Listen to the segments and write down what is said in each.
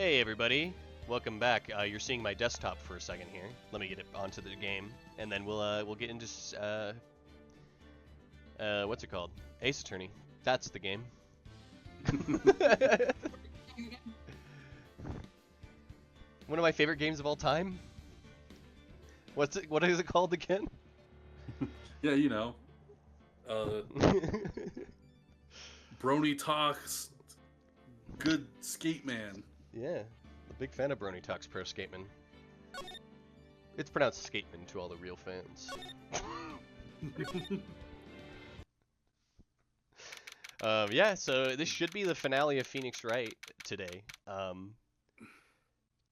Hey everybody, welcome back. You're seeing my desktop for a second here. Let me get it onto the game, and then we'll get into what's it called? Ace Attorney. That's the game. One of my favorite games of all time. What is it called again? Yeah, you know. Brony Talks, good skate man. Yeah, a big fan of Brony Talks Pro Skateman. It's pronounced Skateman to all the real fans. Yeah, so this should be the finale of Phoenix Wright today.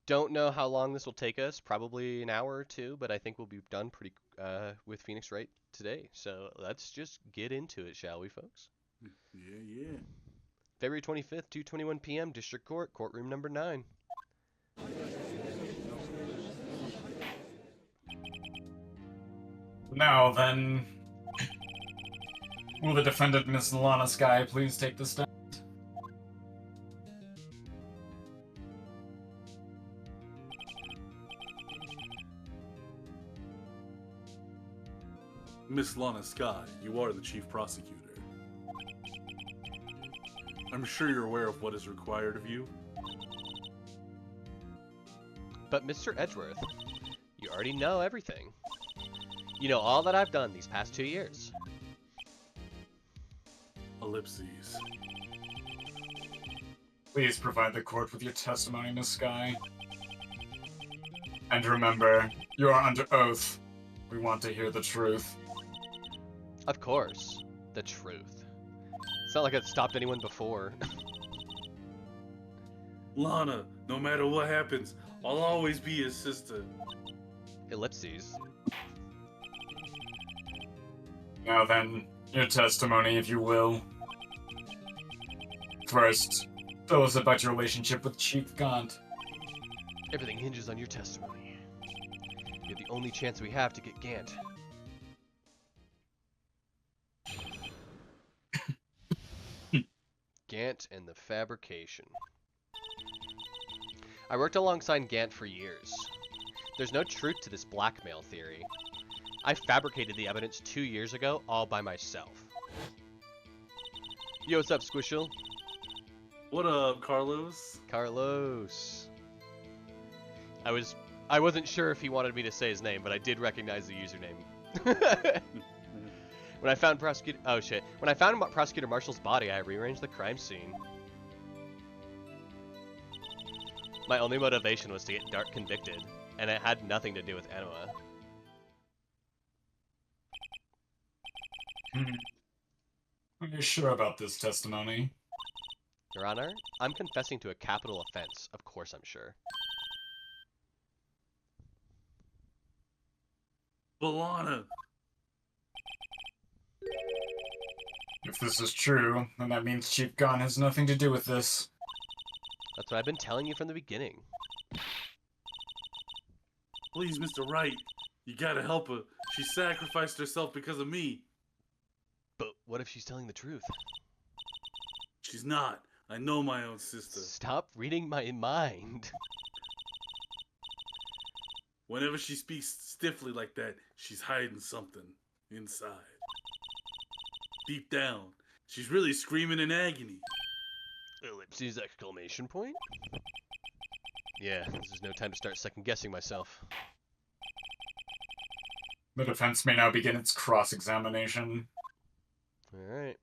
Don't know how long this will take us, probably an hour or two, but I think we'll be done pretty with Phoenix Wright today. So let's just get into it, shall we, folks? Yeah. February 25th, 2:21 p.m., District Court, courtroom number 9. Now then, will the defendant, Miss Lana Sky, please take the stand? Miss Lana Sky, you are the chief prosecutor. I'm sure you're aware of what is required of you. But Mr. Edgeworth, you already know everything. You know all that I've done these past 2 years. Ellipses. Please provide the court with your testimony, Miss Sky. And remember, you are under oath. We want to hear the truth. Of course, the truth. It's not like I've stopped anyone before. Lana, no matter what happens, I'll always be his sister. Ellipses. Now then, your testimony, if you will. First, tell us about your relationship with Chief Gaunt. Everything hinges on your testimony. You're the only chance we have to get Gant. Gant and the fabrication. I worked alongside Gant for years. There's no truth to this blackmail theory. I fabricated the evidence 2 years ago all by myself. Yo, what's up, Squishel? What up, Carlos? Carlos. I wasn't sure if he wanted me to say his name, but I did recognize the username. When I found Prosecutor Marshall's body, I rearranged the crime scene. My only motivation was to get Dark convicted, and it had nothing to do with Enema. Are you sure about this testimony? Your Honor, I'm confessing to a capital offense. Of course I'm sure. Lana. If this is true, then that means Chief Gaunt has nothing to do with this. That's what I've been telling you from the beginning. Please, Mr. Wright, you gotta help her. She sacrificed herself because of me. But what if she's telling the truth? She's not. I know my own sister. Stop reading my mind. Whenever she speaks stiffly like that, she's hiding something inside. Deep down, she's really screaming in agony. Ellipses exclamation point? Yeah, this is no time to start second-guessing myself. The defense may now begin its cross-examination. Alright.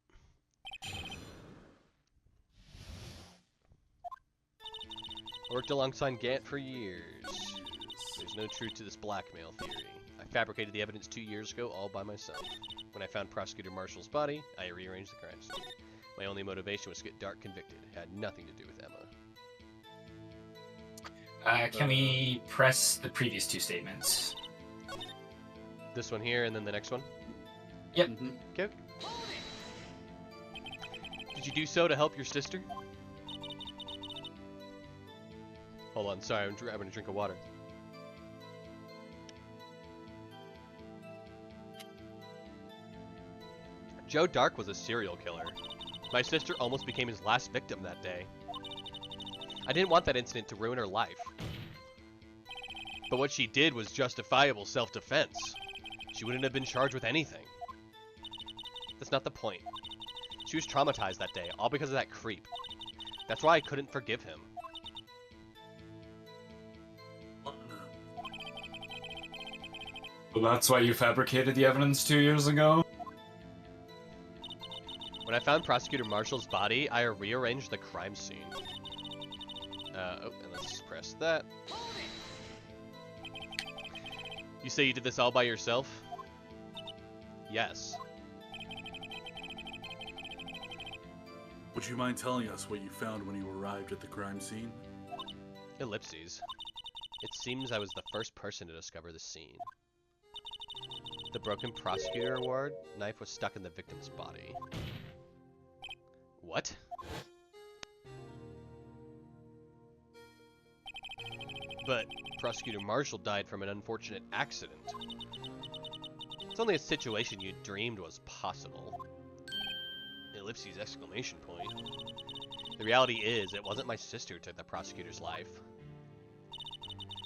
Worked alongside Gant for years. There's no truth to this blackmail theory. I fabricated the evidence 2 years ago all by myself. When I found Prosecutor Marshall's body, I rearranged the crime scene. My only motivation was to get Dark convicted. It had nothing to do with Emma. Can we press the previous two statements? This one here and then the next one? Yep. Mm-hmm. Okay. Did you do so to help your sister? Hold on, sorry, I'm grabbing a drink of water. Joe Dark was a serial killer. My sister almost became his last victim that day. I didn't want that incident to ruin her life. But what she did was justifiable self-defense. She wouldn't have been charged with anything. That's not the point. She was traumatized that day, all because of that creep. That's why I couldn't forgive him. Well, that's why you fabricated the evidence 2 years ago? When I found Prosecutor Marshall's body, I rearranged the crime scene. And let's press that. You say you did this all by yourself? Yes. Would you mind telling us what you found when you arrived at the crime scene? Ellipses. It seems I was the first person to discover the scene. The broken prosecutor award knife was stuck in the victim's body. What? But Prosecutor Marshall died from an unfortunate accident. It's only a situation you dreamed was possible. Ellipses exclamation point. The reality is, it wasn't my sister who took the prosecutor's life.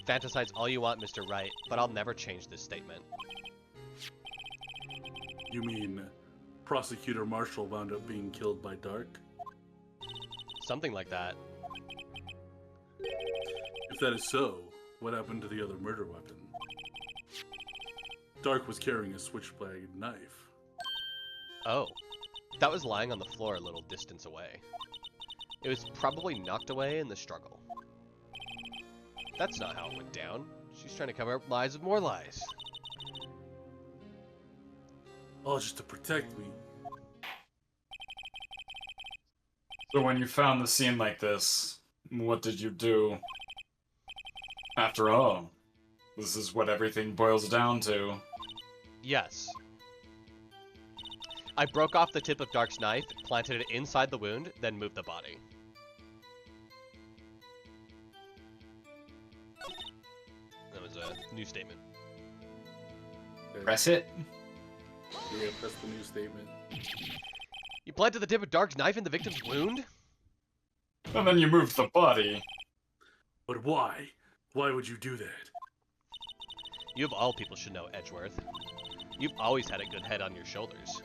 Fantasize all you want, Mr. Wright, but I'll never change this statement. You mean Prosecutor Marshall wound up being killed by Dark? Something like that. If that is so, what happened to the other murder weapon? Dark was carrying a switchblade knife. Oh. That was lying on the floor a little distance away. It was probably knocked away in the struggle. That's not how it went down. She's trying to cover up lies with more lies. All just to protect me. So when you found the scene like this, what did you do? After all, this is what everything boils down to. Yes. I broke off the tip of Dark's knife, planted it inside the wound, then moved the body. That was a new statement. Press it. Yeah, that's the new statement. You planted the tip of Dark's knife in the victim's wound? And then you moved the body. But why? Why would you do that? You of all people should know, Edgeworth. You've always had a good head on your shoulders.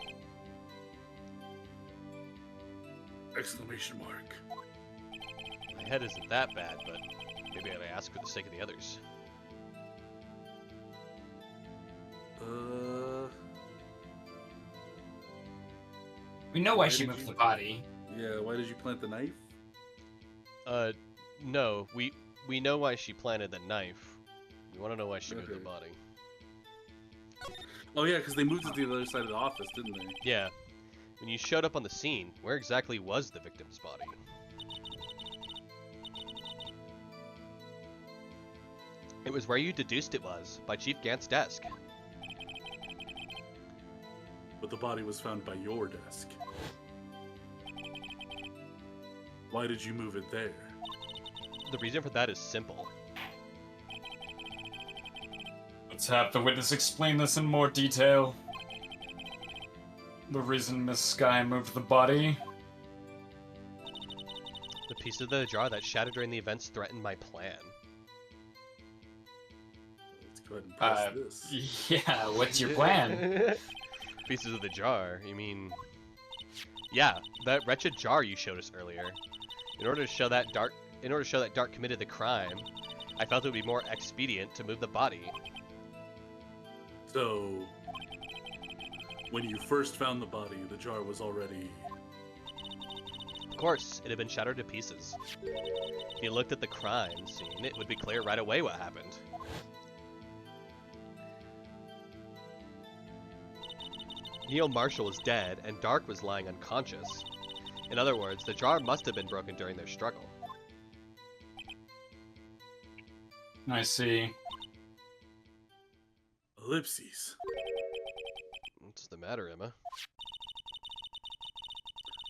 Exclamation mark. My head isn't that bad, but maybe I ask for the sake of the others. We know why Why she did moved you- the body. Yeah, why did you plant the knife? No, we know why she planted the knife. We want to know why she moved the Okay. body. Oh yeah, because they moved it to the other side of the office, didn't they? Yeah. When you showed up on the scene, where exactly was the victim's body? It was where you deduced it was, by Chief Gant's desk. But the body was found by your desk. Why did you move it there? The reason for that is simple. Let's have the witness explain this in more detail. The reason Miss Sky moved the body. The piece of the jar that shattered during the events threatened my plan. Let's go ahead and press this. Yeah, what's your plan? Pieces of the jar, you mean... Yeah, that wretched jar you showed us earlier. In order to show that Dark committed the crime, I felt it would be more expedient to move the body. So, when you first found the body, the jar was already... Of course, it had been shattered to pieces. If you looked at the crime scene, it would be clear right away what happened. Neil Marshall was dead, and Dark was lying unconscious. In other words, the jar must have been broken during their struggle. I see. Ellipses. What's the matter, Emma?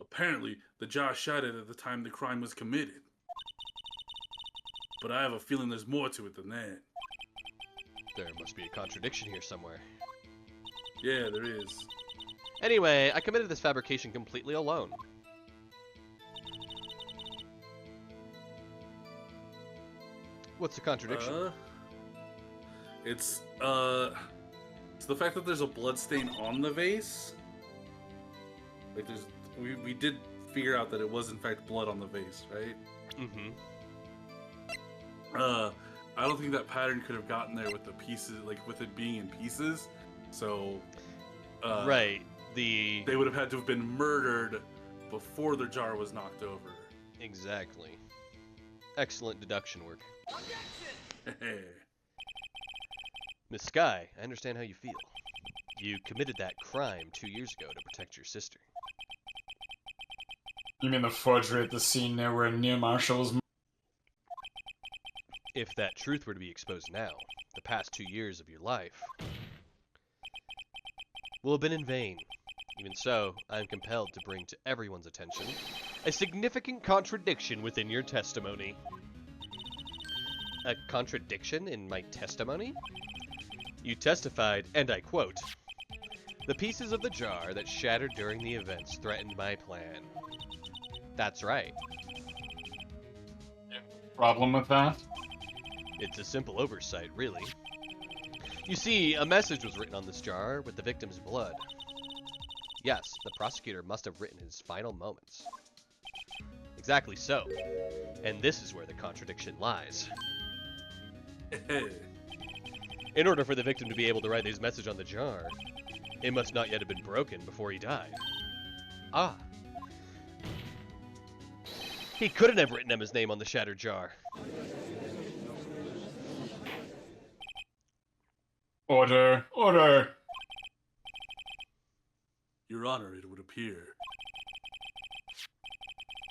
Apparently, the jar shattered at the time the crime was committed. But I have a feeling there's more to it than that. There must be a contradiction here somewhere. Yeah, there is. Anyway, I committed this fabrication completely alone. What's the contradiction? It's the fact that there's a blood stain on the vase. Like we did figure out that it was in fact blood on the vase, right? Mm-hmm. I don't think that pattern could have gotten there with the pieces, like with it being in pieces. So, Right. They would have had to have been murdered before their jar was knocked over. Exactly. Excellent deduction work. Miss Sky, I understand how you feel. You committed that crime 2 years ago to protect your sister. You mean the forgery at the scene there where Neil Marshall was... If that truth were to be exposed now, the past 2 years of your life will have been in vain. Even so, I am compelled to bring to everyone's attention a significant contradiction within your testimony. A contradiction in my testimony? You testified, and I quote, "The pieces of the jar that shattered during the events threatened my plan." That's right. Problem with that? It's a simple oversight, really. You see, a message was written on this jar with the victim's blood. Yes, the prosecutor must have written his final moments. Exactly so. And this is where the contradiction lies. In order for the victim to be able to write his message on the jar, it must not yet have been broken before he died. Ah. He couldn't have written Emma's name on the shattered jar. Order! Order! Your Honor, it would appear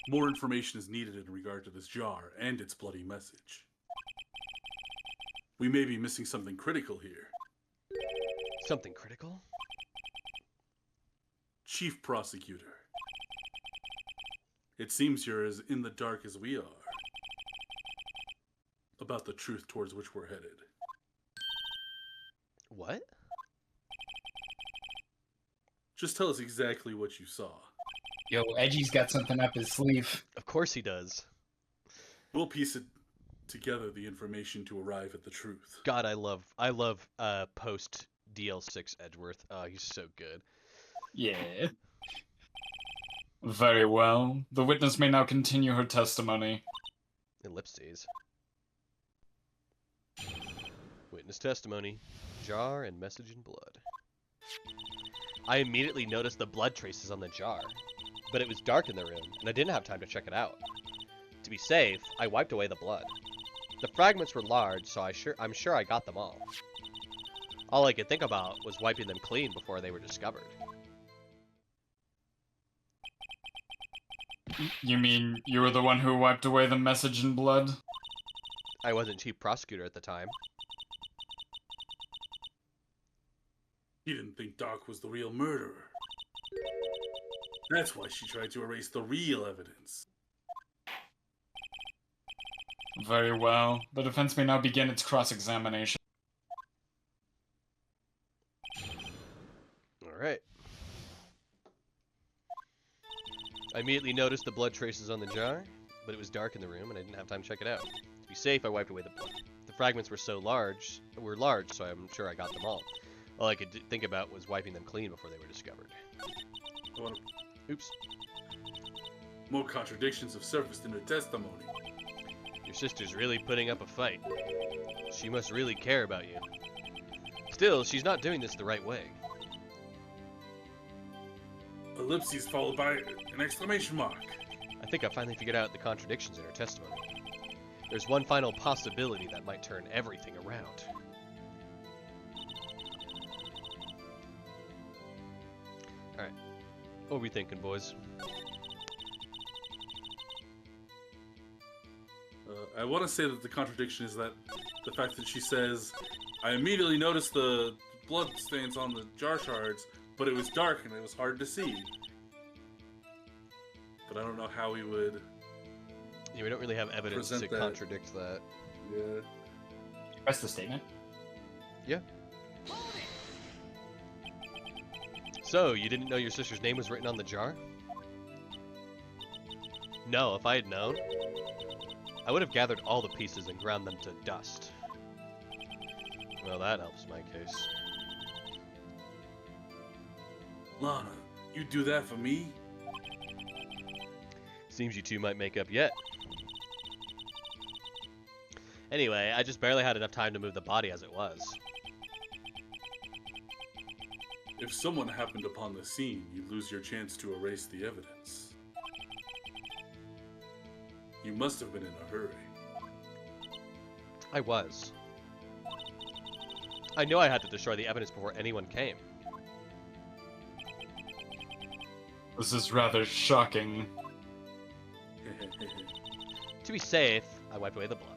more information is needed in regard to this jar and its bloody message. We may be missing something critical here. Something critical? Chief Prosecutor, it seems you're as in the dark as we are about the truth towards which we're headed. What? Just tell us exactly what you saw. Yo, Edgy's got something up his sleeve. Of course he does. We'll piece it together, the information to arrive at the truth. God, I love post DL6 Edgeworth. Oh, he's so good. Yeah. Very well. The witness may now continue her testimony. Ellipses. Witness testimony. Jar and message in blood. I immediately noticed the blood traces on the jar, but it was dark in the room, and I didn't have time to check it out. To be safe, I wiped away the blood. The fragments were large, so I'm sure I got them all. All I could think about was wiping them clean before they were discovered. You mean you were the one who wiped away the message in blood? I wasn't chief prosecutor at the time. He didn't think Doc was the real murderer. That's why she tried to erase the real evidence. Very well. The defense may now begin its cross-examination. Alright. I immediately noticed the blood traces on the jar, but it was dark in the room and I didn't have time to check it out. To be safe, I wiped away the blood. The fragments were large, so I'm sure I got them all. All I could think about was wiping them clean before they were discovered. Oops. More contradictions have surfaced in her testimony. Your sister's really putting up a fight. She must really care about you. Still, she's not doing this the right way. Ellipses followed by an exclamation mark. I think I finally figured out the contradictions in her testimony. There's one final possibility that might turn everything around. Alright. What are we thinking, boys? I want to say that the contradiction is that the fact that she says, I immediately noticed the blood stains on the jar shards, but it was dark and it was hard to see. But I don't know how we would... Yeah, we don't really have evidence to that. contradict that. Yeah. That's the statement. Yeah. So, you didn't know your sister's name was written on the jar? No, if I had known, I would have gathered all the pieces and ground them to dust. Well, that helps my case. Lana, you do that for me? Seems you two might make up yet. Anyway, I just barely had enough time to move the body as it was. If someone happened upon the scene, you lose your chance to erase the evidence. You must have been in a hurry. I was. I knew I had to destroy the evidence before anyone came. This is rather shocking. To be safe, I wiped away the blood.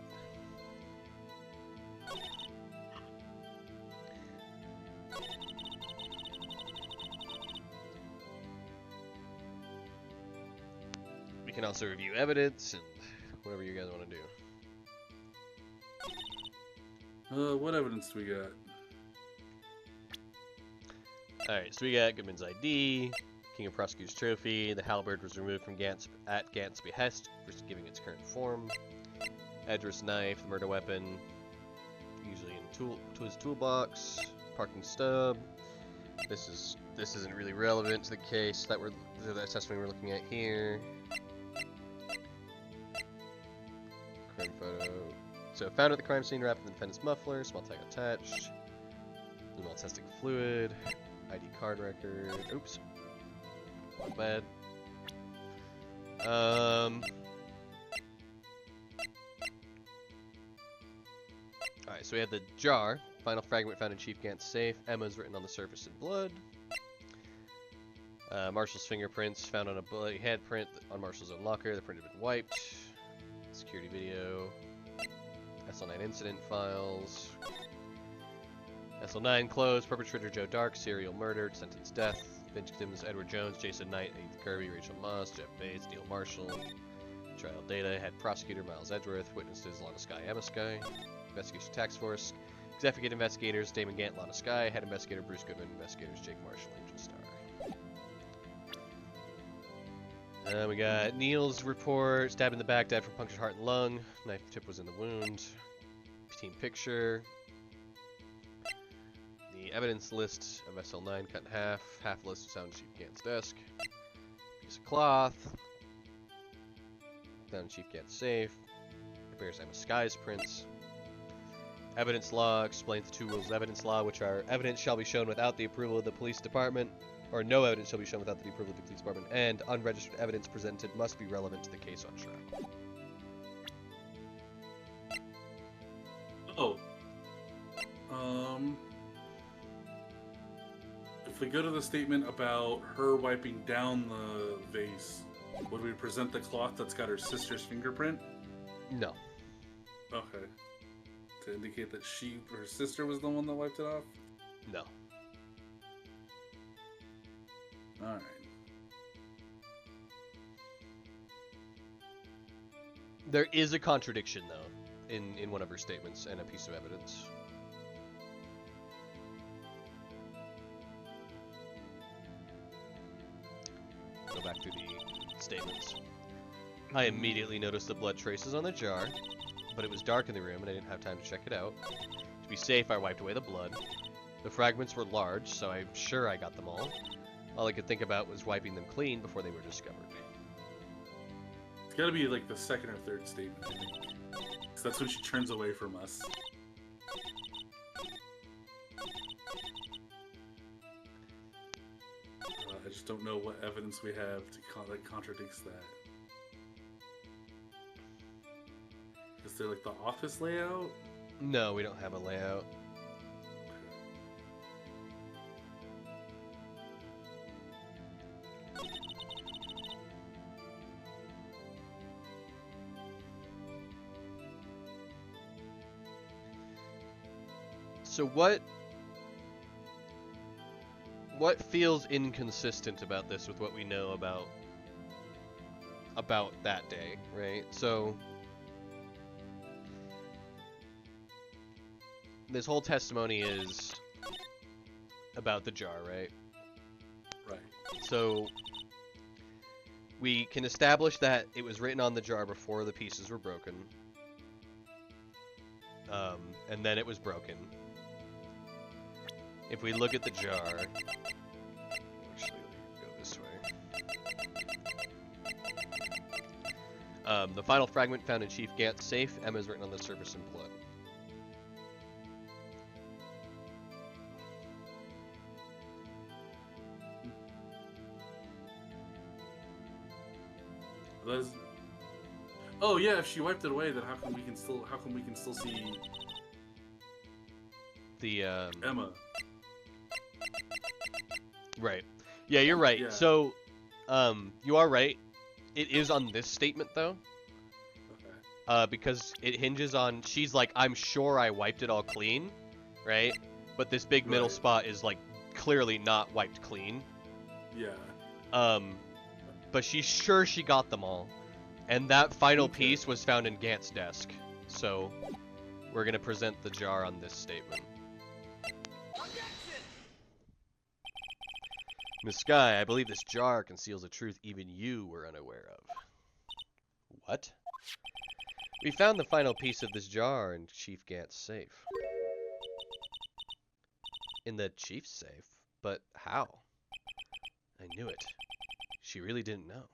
We can also review evidence and whatever you guys want to do. What evidence do we got? Alright, so we got Goodman's ID, King of Prosecutors Trophy, the halberd was removed from at Gant's behest, first giving its current form. Edgeworth's knife, the murder weapon, usually in his toolbox. Parking stub. This isn't really relevant to the case that the testimony we're looking at here. Crime photo. So found at the crime scene, wrapped in the defendant's muffler, small tag attached. Email testing fluid. ID card record. Oops. My bad. Alright, so we have the jar. Final fragment found in Chief Gant's safe. Emma's written on the surface in blood. Marshall's fingerprints found on a bloody handprint on Marshall's own locker. The print had been wiped. Security video. SL9 incident files. SL9 closed. Perpetrator Joe Dark. Serial murdered. Sentence death. Victims Edward Jones, Jason Knight, Ethan Kirby, Rachel Moss, Jeff Bates, Neil Marshall. Trial data. Head prosecutor Miles Edgeworth. Witnesses Lana Sky, Emma Sky. Investigation Task Force. Executive investigators Damon Gant, Lana Sky. Head investigator Bruce Goodman. Investigators Jake Marshall, Angel Star. We got Neil's report. Stabbed in the back, dead from punctured heart and lung. Knife tip was in the wound. Team picture. The evidence list of SL9 cut in half. Half list is found in Chief Gant's desk. Piece of cloth. Found in Chief Gant's safe. Compares Emma Sky's prints. Evidence law explains the two rules of evidence law, which are evidence shall be shown without the approval of the police department, or no evidence shall be shown without the approval of the police department, and unregistered evidence presented must be relevant to the case on trial. Oh. If we go to the statement about her wiping down the vase, would we present the cloth that's got her sister's fingerprint? No. Okay. To indicate that her sister was the one that wiped it off? No. Alright. There is a contradiction, though, in one of her statements and a piece of evidence. Go back through the statements. I immediately noticed the blood traces on the jar, but it was dark in the room and I didn't have time to check it out. To be safe, I wiped away the blood. The fragments were large, so I'm sure I got them all. All I could think about was wiping them clean before they were discovered. It's gotta be like the second or third statement, I think. 'Cause that's when she turns away from us. I just don't know what evidence we have that contradicts that. Is there like the office layout? No, we don't have a layout. So what feels inconsistent about this with what we know about that day, right? So this whole testimony is about the jar, right? Right. So we can establish that it was written on the jar before the pieces were broken. and then it was broken. If we look at the jar, actually go this way. The final fragment found in Chief Gant's safe. Emma is written on the surface in blood. Oh yeah, if she wiped it away, then how come we can still see The Emma? Right. Yeah, you're right. Yeah. So, you are right. It is on this statement though. Okay. Because it hinges on she's like, I'm sure I wiped it all clean, right? But this big middle Right. spot is like clearly not wiped clean. Yeah. But she's sure she got them all. And that final Okay. piece was found in Gant's desk. So, we're gonna present the jar on this statement. Miss Sky, I believe this jar conceals a truth even you were unaware of. What? We found the final piece of this jar in Chief Gant's safe. In the Chief's safe? But how? I knew it. She really didn't know.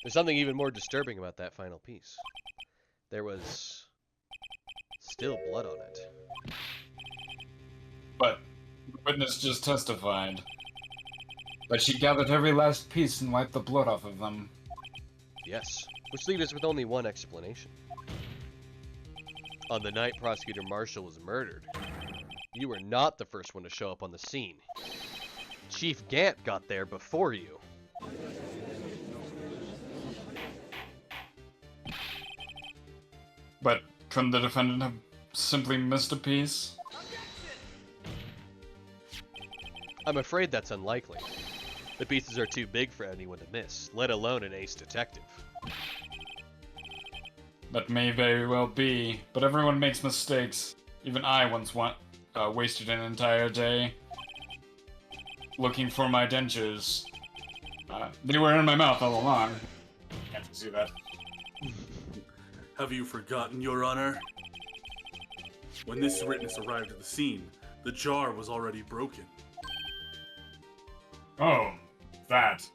There's something even more disturbing about that final piece. There was still blood on it. But the witness just testified. But she gathered every last piece and wiped the blood off of them. Yes, which leaves us with only one explanation. On the night Prosecutor Marshall was murdered, you were not the first one to show up on the scene. Chief Gant got there before you. But couldn't the defendant have simply missed a piece? I'm afraid that's unlikely. The pieces are too big for anyone to miss, let alone an ace detective. That may very well be, but everyone makes mistakes. Even I once wasted an entire day looking for my dentures. They were in my mouth all along. Can't you see that? Have you forgotten, Your Honor? When this witness arrived at the scene, the jar was already broken. Oh, that.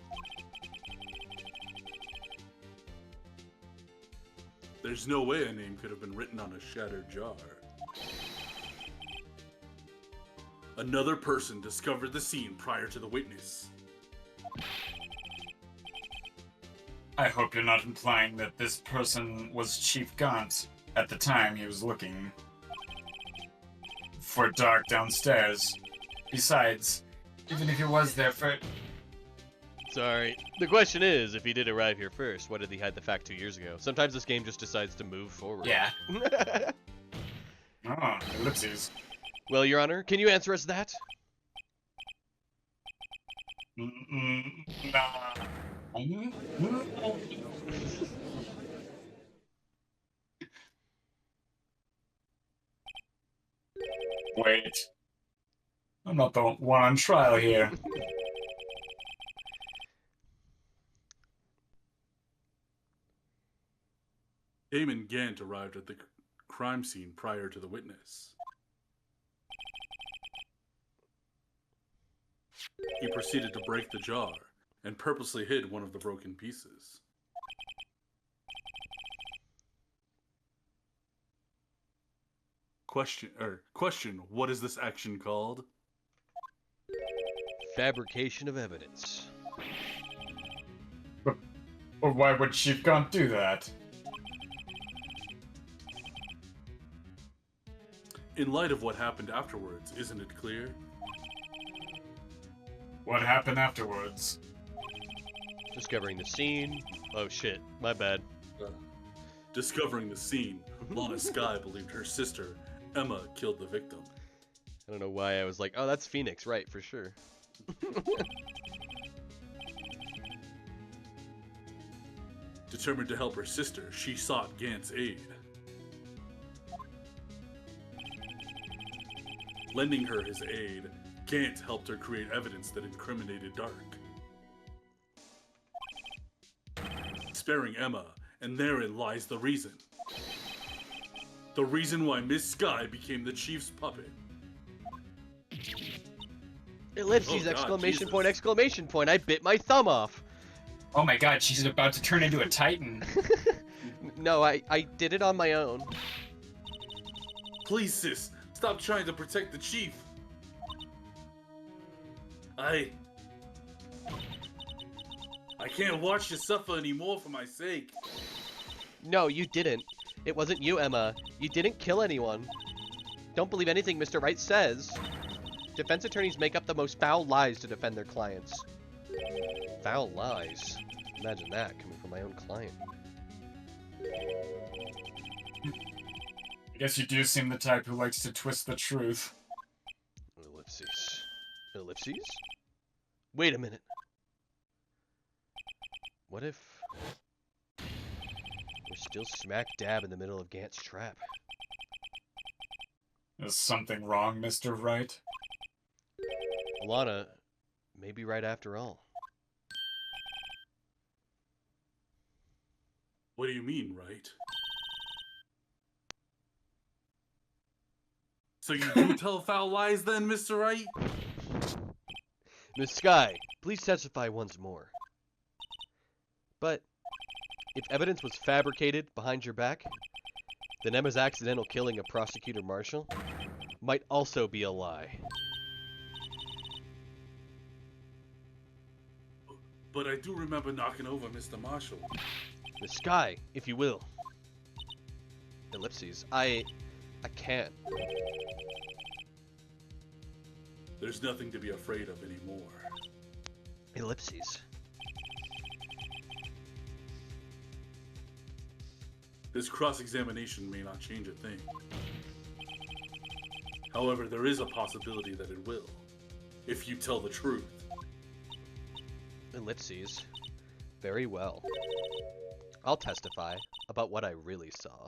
There's no way a name could have been written on a shattered jar. Another person discovered the scene prior to the witness. I hope you're not implying that this person was Chief Gaunt at the time he was looking for Dark downstairs. Besides, even if he was there for... Sorry. The question is, if he did arrive here first, why did he hide the fact 2 years ago? Sometimes this game just decides to move forward. Yeah. Oh, ellipses. Well, Your Honor, can you answer us that? Nah. Wait. I'm not the one on trial here. Damon Gant arrived at the crime scene prior to the witness. He proceeded to break the jar and purposely hid one of the broken pieces. Question, what is this action called? Fabrication of evidence. But why would Chief Gaunt do that? In light of what happened afterwards, isn't it clear? What happened afterwards? Discovering the scene. Oh shit, my bad. Discovering the scene, Lana Skye believed her sister, Emma, killed the victim. I don't know why I was like, oh, that's Phoenix, right, for sure. Determined to help her sister, she sought Gant's aid. Lending her his aid, Gant helped her create evidence that incriminated Dark. Sparing Emma, and therein lies the reason. The reason why Miss Sky became the chief's puppet. Ellipses! Oh, God, Exclamation point! Jesus. Exclamation point! I bit my thumb off. Oh my god, she's about to turn into a titan. No, I did it on my own. Please, sis, stop trying to protect the chief. I can't watch you suffer anymore for my sake. No, you didn't. It wasn't you, Emma. You didn't kill anyone. Don't believe anything Mr. Wright says. Defense attorneys make up the most foul lies to defend their clients. Foul lies? Imagine that coming from my own client. I guess you do seem the type who likes to twist the truth. Ellipses. Ellipses? Wait a minute. What if we're still smack dab in the middle of Gant's trap? Is something wrong, Mr. Wright? Alana may be right after all. What do you mean, right? So you do tell foul lies then, Mr. Wright? Miss Sky, please testify once more. But if evidence was fabricated behind your back, then Emma's accidental killing of Prosecutor Marshall might also be a lie. But I do remember knocking over Mr. Marshall. Miss Sky, if you will. Ellipses, I can't. There's nothing to be afraid of anymore. Ellipses. This cross-examination may not change a thing. However, there is a possibility that it will, if you tell the truth. Ellipses. Very well. I'll testify about what I really saw.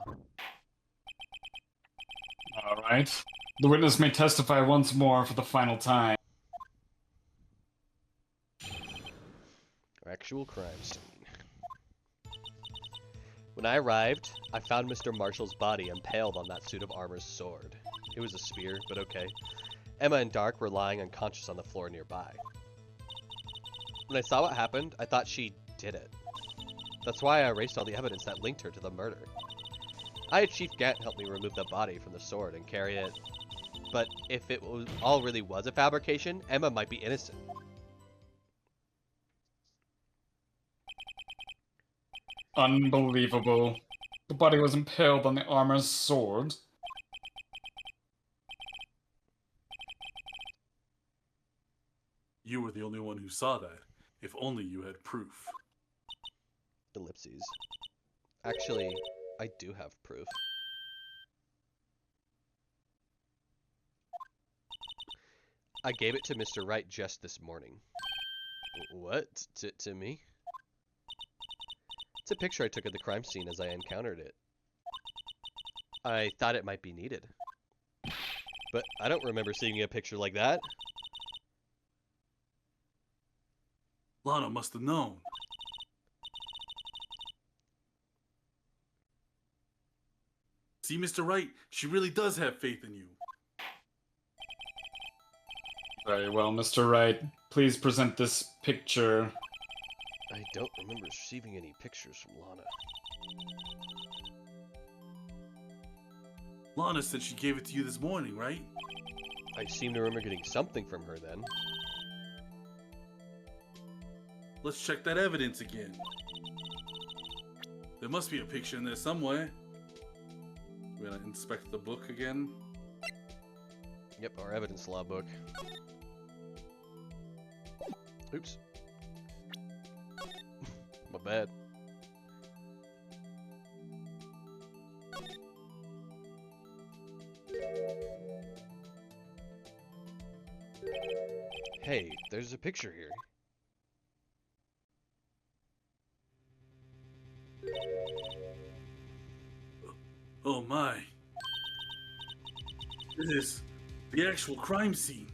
Alright. The witness may testify once more for the final time. Actual crime scene. When I arrived, I found Mr. Marshall's body impaled on that suit of armor's sword. It was a spear, but okay. Emma and Dark were lying unconscious on the floor nearby. When I saw what happened, I thought she did it. That's why I erased all the evidence that linked her to the murder. I had Chief Gant help me remove the body from the sword and carry it. But if it all really was a fabrication, Emma might be innocent. Unbelievable. The body was impaled on the armor's sword. You were the only one who saw that. If only you had proof. Ellipses. Actually, I do have proof. I gave it to Mr. Wright just this morning. What? To me? It's a picture I took of the crime scene as I encountered it. I thought it might be needed. But I don't remember seeing a picture like that. Lana must have known. See, Mr. Wright, she really does have faith in you. Very well, Mr. Wright. Please present this picture. I don't remember receiving any pictures from Lana. Lana said she gave it to you this morning, right? I seem to remember getting something from her then. Let's check that evidence again. There must be a picture in there somewhere. We're gonna inspect the book again. Yep, our evidence law book. Oops. My bad. Hey, there's a picture here. Oh my. This is the actual crime scene.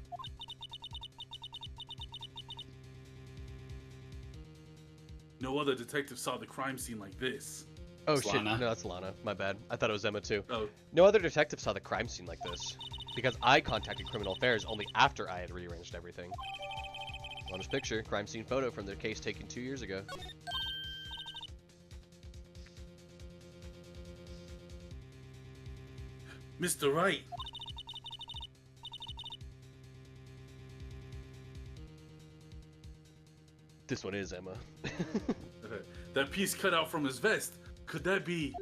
No other detective saw the crime scene like this. Oh It's shit, Lana. no, that's Lana. My bad. I thought it was Emma too. Oh, No other detective saw the crime scene like this, because I contacted Criminal Affairs only after I had rearranged everything. Lana's picture, crime scene photo from their case taken 2 years ago. Mr. Wright. This one is Emma. That piece cut out from his vest. Could that be?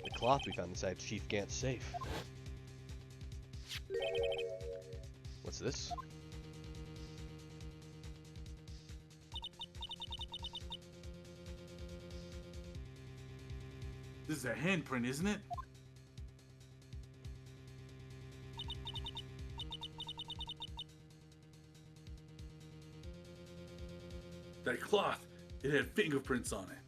The cloth we found inside Chief Gant's safe. What's this? This is a handprint, isn't it? That cloth, it had fingerprints on it.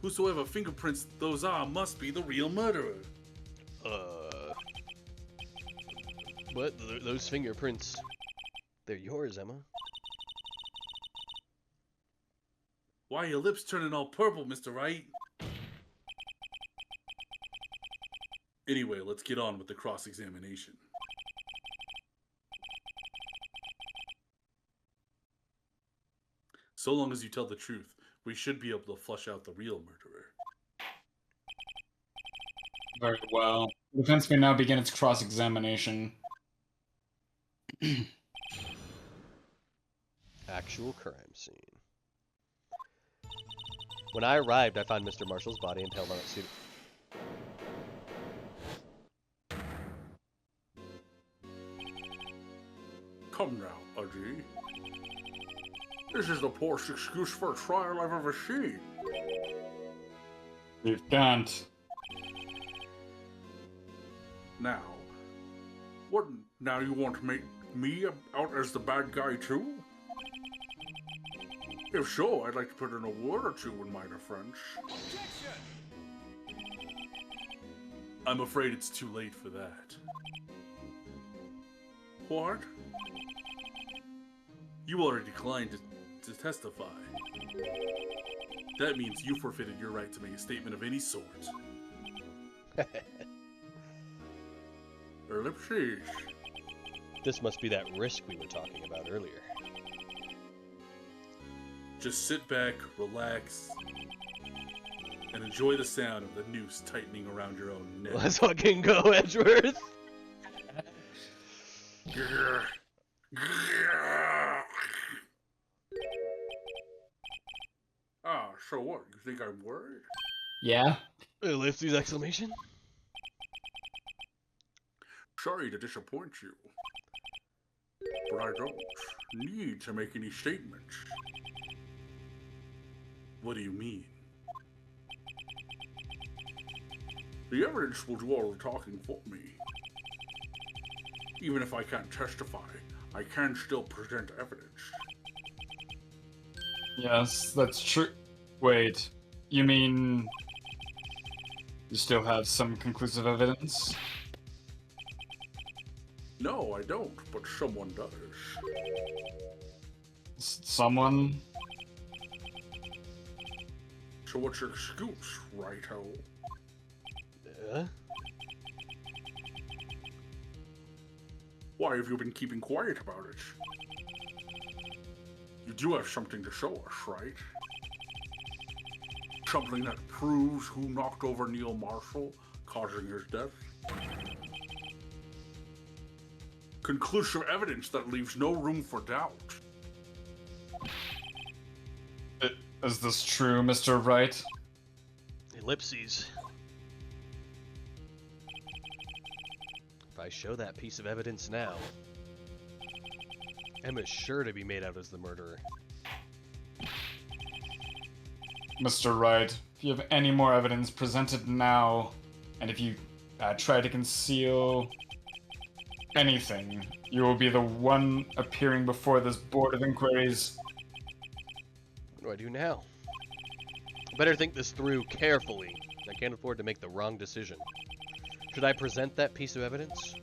Whosoever fingerprints those are must be the real murderer. What? Those fingerprints? They're yours, Emma. Why are your lips turning all purple, Mr. Wright? Anyway, let's get on with the cross-examination. So long as you tell the truth, we should be able to flush out the real murderer. Very well. The defense may now begin its cross-examination. Actual crime scene. When I arrived, I found Mr. Marshall's body impaled on its suit. Come now, Udgy. This is the poorest excuse for a trial I've ever seen. You can't. Now, what? Now you want to make me out as the bad guy too? If so, I'd like to put in a word or two in minor French. I'm afraid it's too late for that. What? You already declined to testify. That means you forfeited your right to make a statement of any sort. Ellipses. This must be that risk we were talking about earlier. Just sit back, relax, and enjoy the sound of the noose tightening around your own neck. Let's fucking go, Edgeworth! Grr. Grr. Ah, so what? You think I'm worried? Yeah? Ellipses exclamation? Sorry to disappoint you, but I don't need to make any statements. What do you mean? The evidence will do all the talking for me. Even if I can't testify, I can still present evidence. Yes, that's true. Wait, you mean you still have some conclusive evidence? No, I don't, but someone does. Someone? So what's your excuse, righto? Why have you been keeping quiet about it? You do have something to show us, right? Something that proves who knocked over Neil Marshall, causing his death? Conclusive evidence that leaves no room for doubt. Is this true, Mr. Wright? Ellipses. If I show that piece of evidence now, Emma's sure to be made out as the murderer. Mr. Wright, if you have any more evidence, present it now. And if you try to conceal anything, you will be the one appearing before this Board of Inquiries. What do I do now? I better think this through carefully. I can't afford to make the wrong decision. Should I present that piece of evidence?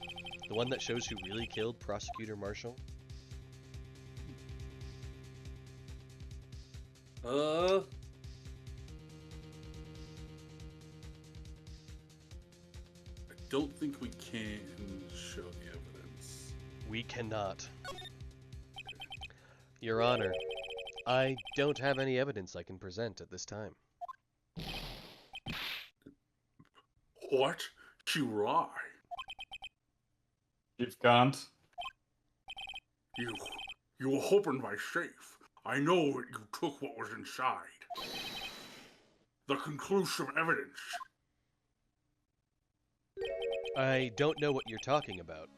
The one that shows who really killed Prosecutor Marshall? I don't think we can show the evidence. We cannot. Your Honor, I don't have any evidence I can present at this time. What? You lie. Chief Gaunt. You opened my safe. I know that you took what was inside. The conclusive evidence. I don't know what you're talking about.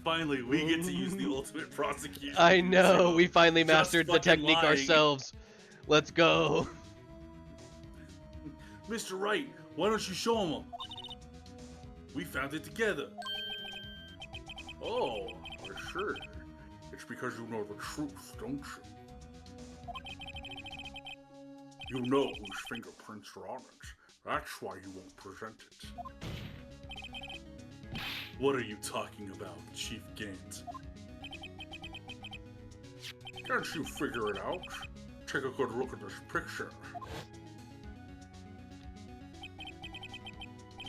Finally, we get to use the ultimate prosecution. I know, we finally Just mastered the fucking technique lying. ourselves. Let's go. Mr. Wright, why don't you show him? We found it together. Oh, I see. It's because you know the truth, don't you? You know whose fingerprints are on it. That's why you won't present it. What are you talking about, Chief Gant? Can't you figure it out? Take a good look at this picture.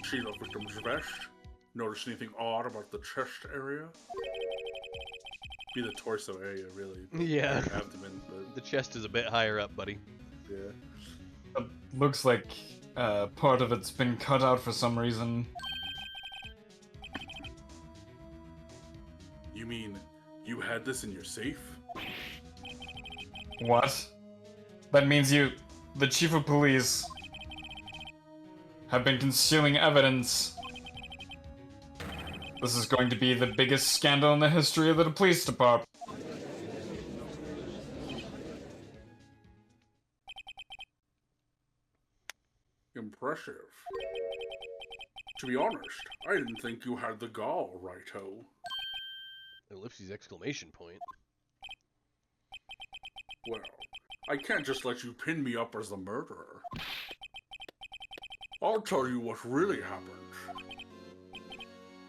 See the victim's vest? Notice anything odd about the chest area? Be the torso area, really. Yeah. Or abdomen, but The chest is a bit higher up, buddy. yeah. Looks like part of it's been cut out for some reason. You mean you had this in your safe? What? That means the chief of police, have been concealing evidence. This is going to be the biggest scandal in the history of the police department. Impressive. To be honest, I didn't think you had the gall, Righto. Ellipses exclamation point. Well, I can't just let you pin me up as the murderer. I'll tell you what really happened.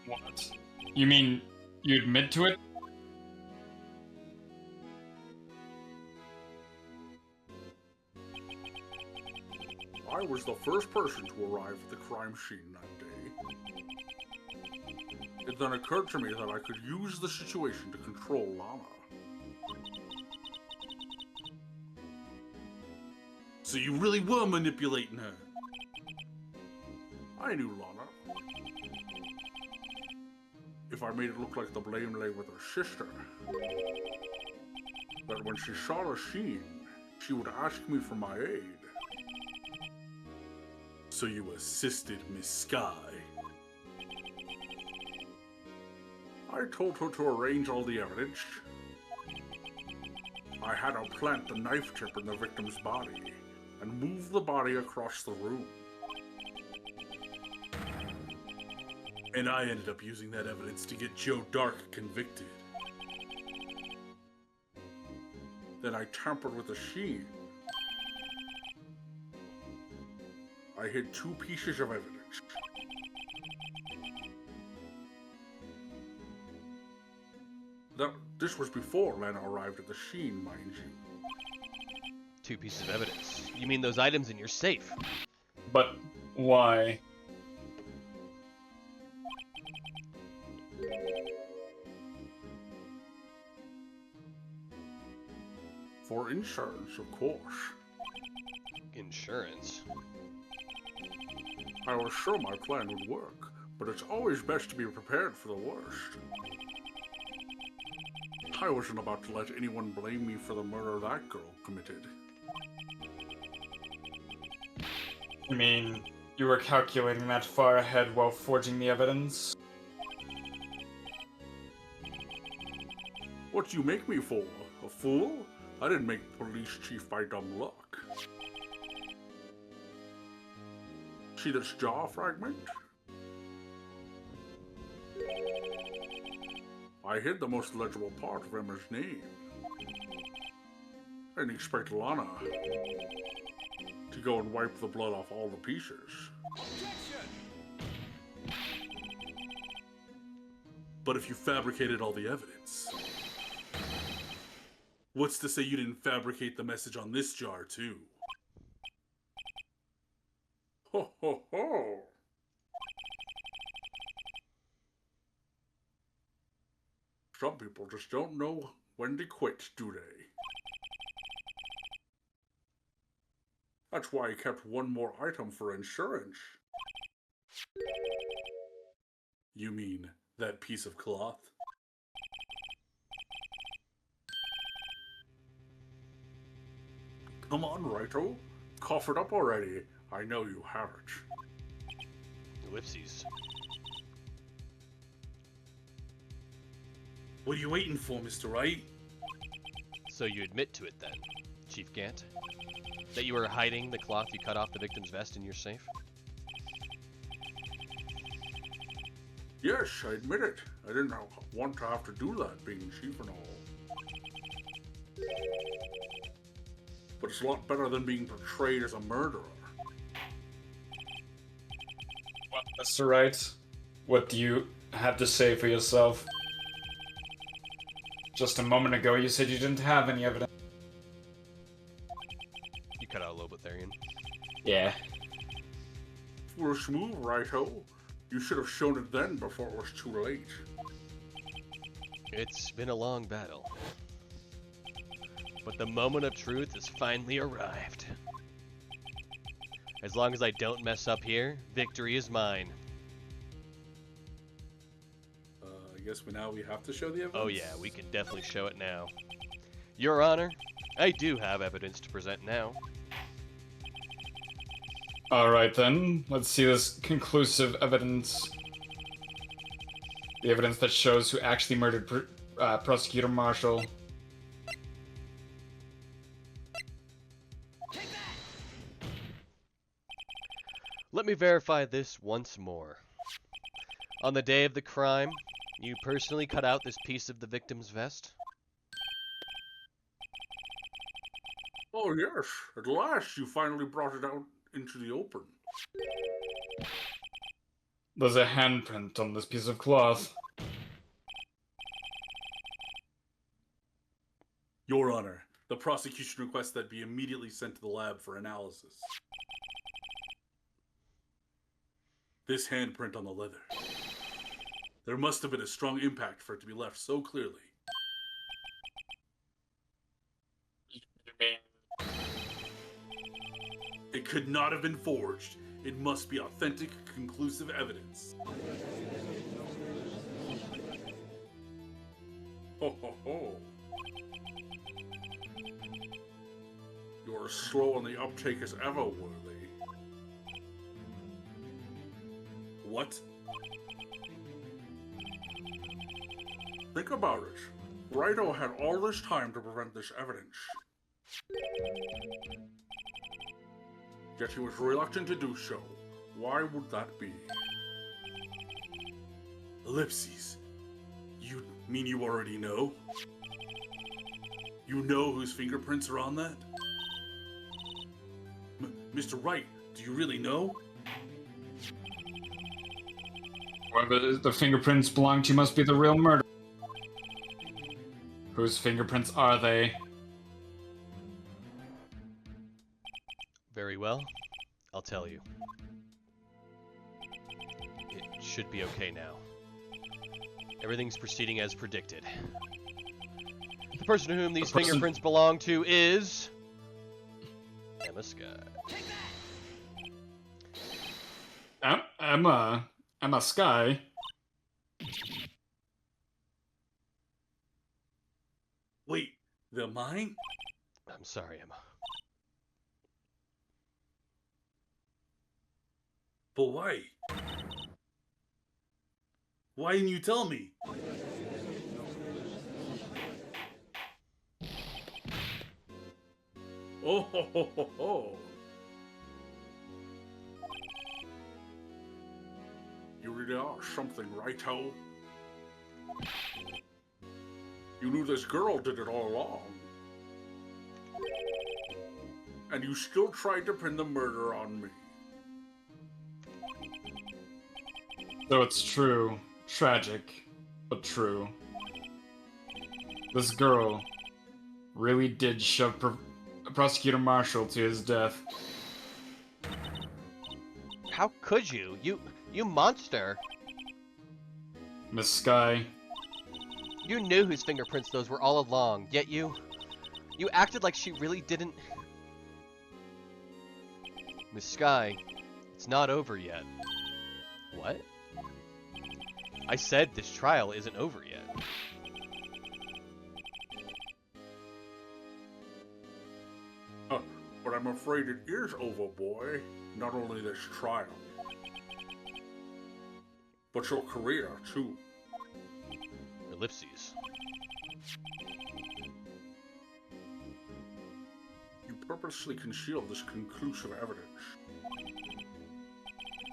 What? You mean you admit to it? I was the first person to arrive at the crime scene that day. It then occurred to me that I could use the situation to control Lana. So you really were manipulating her? I knew Lana. If I made it look like the blame lay with her sister, that when she saw the scene, she would ask me for my aid. So you assisted Miss Sky. I told her to arrange all the evidence. I had her plant the knife tip in the victim's body and move the body across the room. And I ended up using that evidence to get Joe Dark convicted. Then I tampered with the sheen. I hid 2 pieces of evidence. This was before Lana arrived at the sheen, mind you. 2 pieces of evidence. You mean those items in your safe? But why? For insurance, of course. Insurance? I was sure my plan would work, but it's always best to be prepared for the worst. I wasn't about to let anyone blame me for the murder that girl committed. You mean you were calculating that far ahead while forging the evidence? What do you make me for? A fool? I didn't make police chief by dumb luck. See this jaw fragment? I hid the most legible part of Emma's name. I didn't expect Lana to go and wipe the blood off all the pieces. But if you fabricated all the evidence, What's to say you didn't fabricate the message on this jar, too? Ho ho ho! Some people just don't know when to quit, do they? That's why I kept one more item for insurance. You mean that piece of cloth? Come on, Righto. Cough it up already. I know you have it. Whoopsies. What are you waiting for, Mr. Wright? So you admit to it then, Chief Gant? That you were hiding the cloth you cut off the victim's vest in your safe? Yes, I admit it. I didn't want to have to do that, being chief and all. But it's a lot better than being portrayed as a murderer. Well, Mr. Wright, what do you have to say for yourself? Just a moment ago, you said you didn't have any evidence. You cut out a little bit there, Ian. Yeah. Foolish move, Righto. You should have shown it then before it was too late. It's been a long battle. But the moment of truth has finally arrived. As long as I don't mess up here, victory is mine. I guess we have to show the evidence? Oh yeah, we can definitely show it now. Your Honor, I do have evidence to present now. Alright then, let's see this conclusive evidence. The evidence that shows who actually murdered Prosecutor Marshall. Let me verify this once more. On the day of the crime, you personally cut out this piece of the victim's vest? Oh yes, at last you finally brought it out into the open. There's a handprint on this piece of cloth. Your Honor, the prosecution requests that be immediately sent to the lab for analysis. This handprint on the leather. There must have been a strong impact for it to be left so clearly. You mean... It could not have been forged. It must be authentic, conclusive evidence. Ho ho ho. You're as slow on the uptake as ever, Worthy. What? Think about it. Righto had all this time to prevent this evidence. Yet he was reluctant to do so. Why would that be? Ellipses. You mean you already know? You know whose fingerprints are on that? Mr. Wright, do you really know? Whoever the fingerprints belong to must be the real murderer. Whose fingerprints are they? Very well. I'll tell you. It should be okay now. Everything's proceeding as predicted. The person to whom these fingerprints belong to is... Emma Sky. Emma Sky? Wait, they're mine? I'm sorry, Emma. But why? Why didn't you tell me? Oh ho ho ho ho! You really are something, Righto. You knew this girl did it all along. And you still tried to pin the murder on me. Though it's true. Tragic, but true. This girl, really did shove Prosecutor Marshall to his death. How could you? You monster! Miss Sky, You knew whose fingerprints those were all along, yet you acted like she really didn't. Miss Sky, it's not over yet. What? I said this trial isn't over yet. But I'm afraid it is over, boy. Not only this trial, but your career, too. Ellipses. You purposely concealed this conclusive evidence.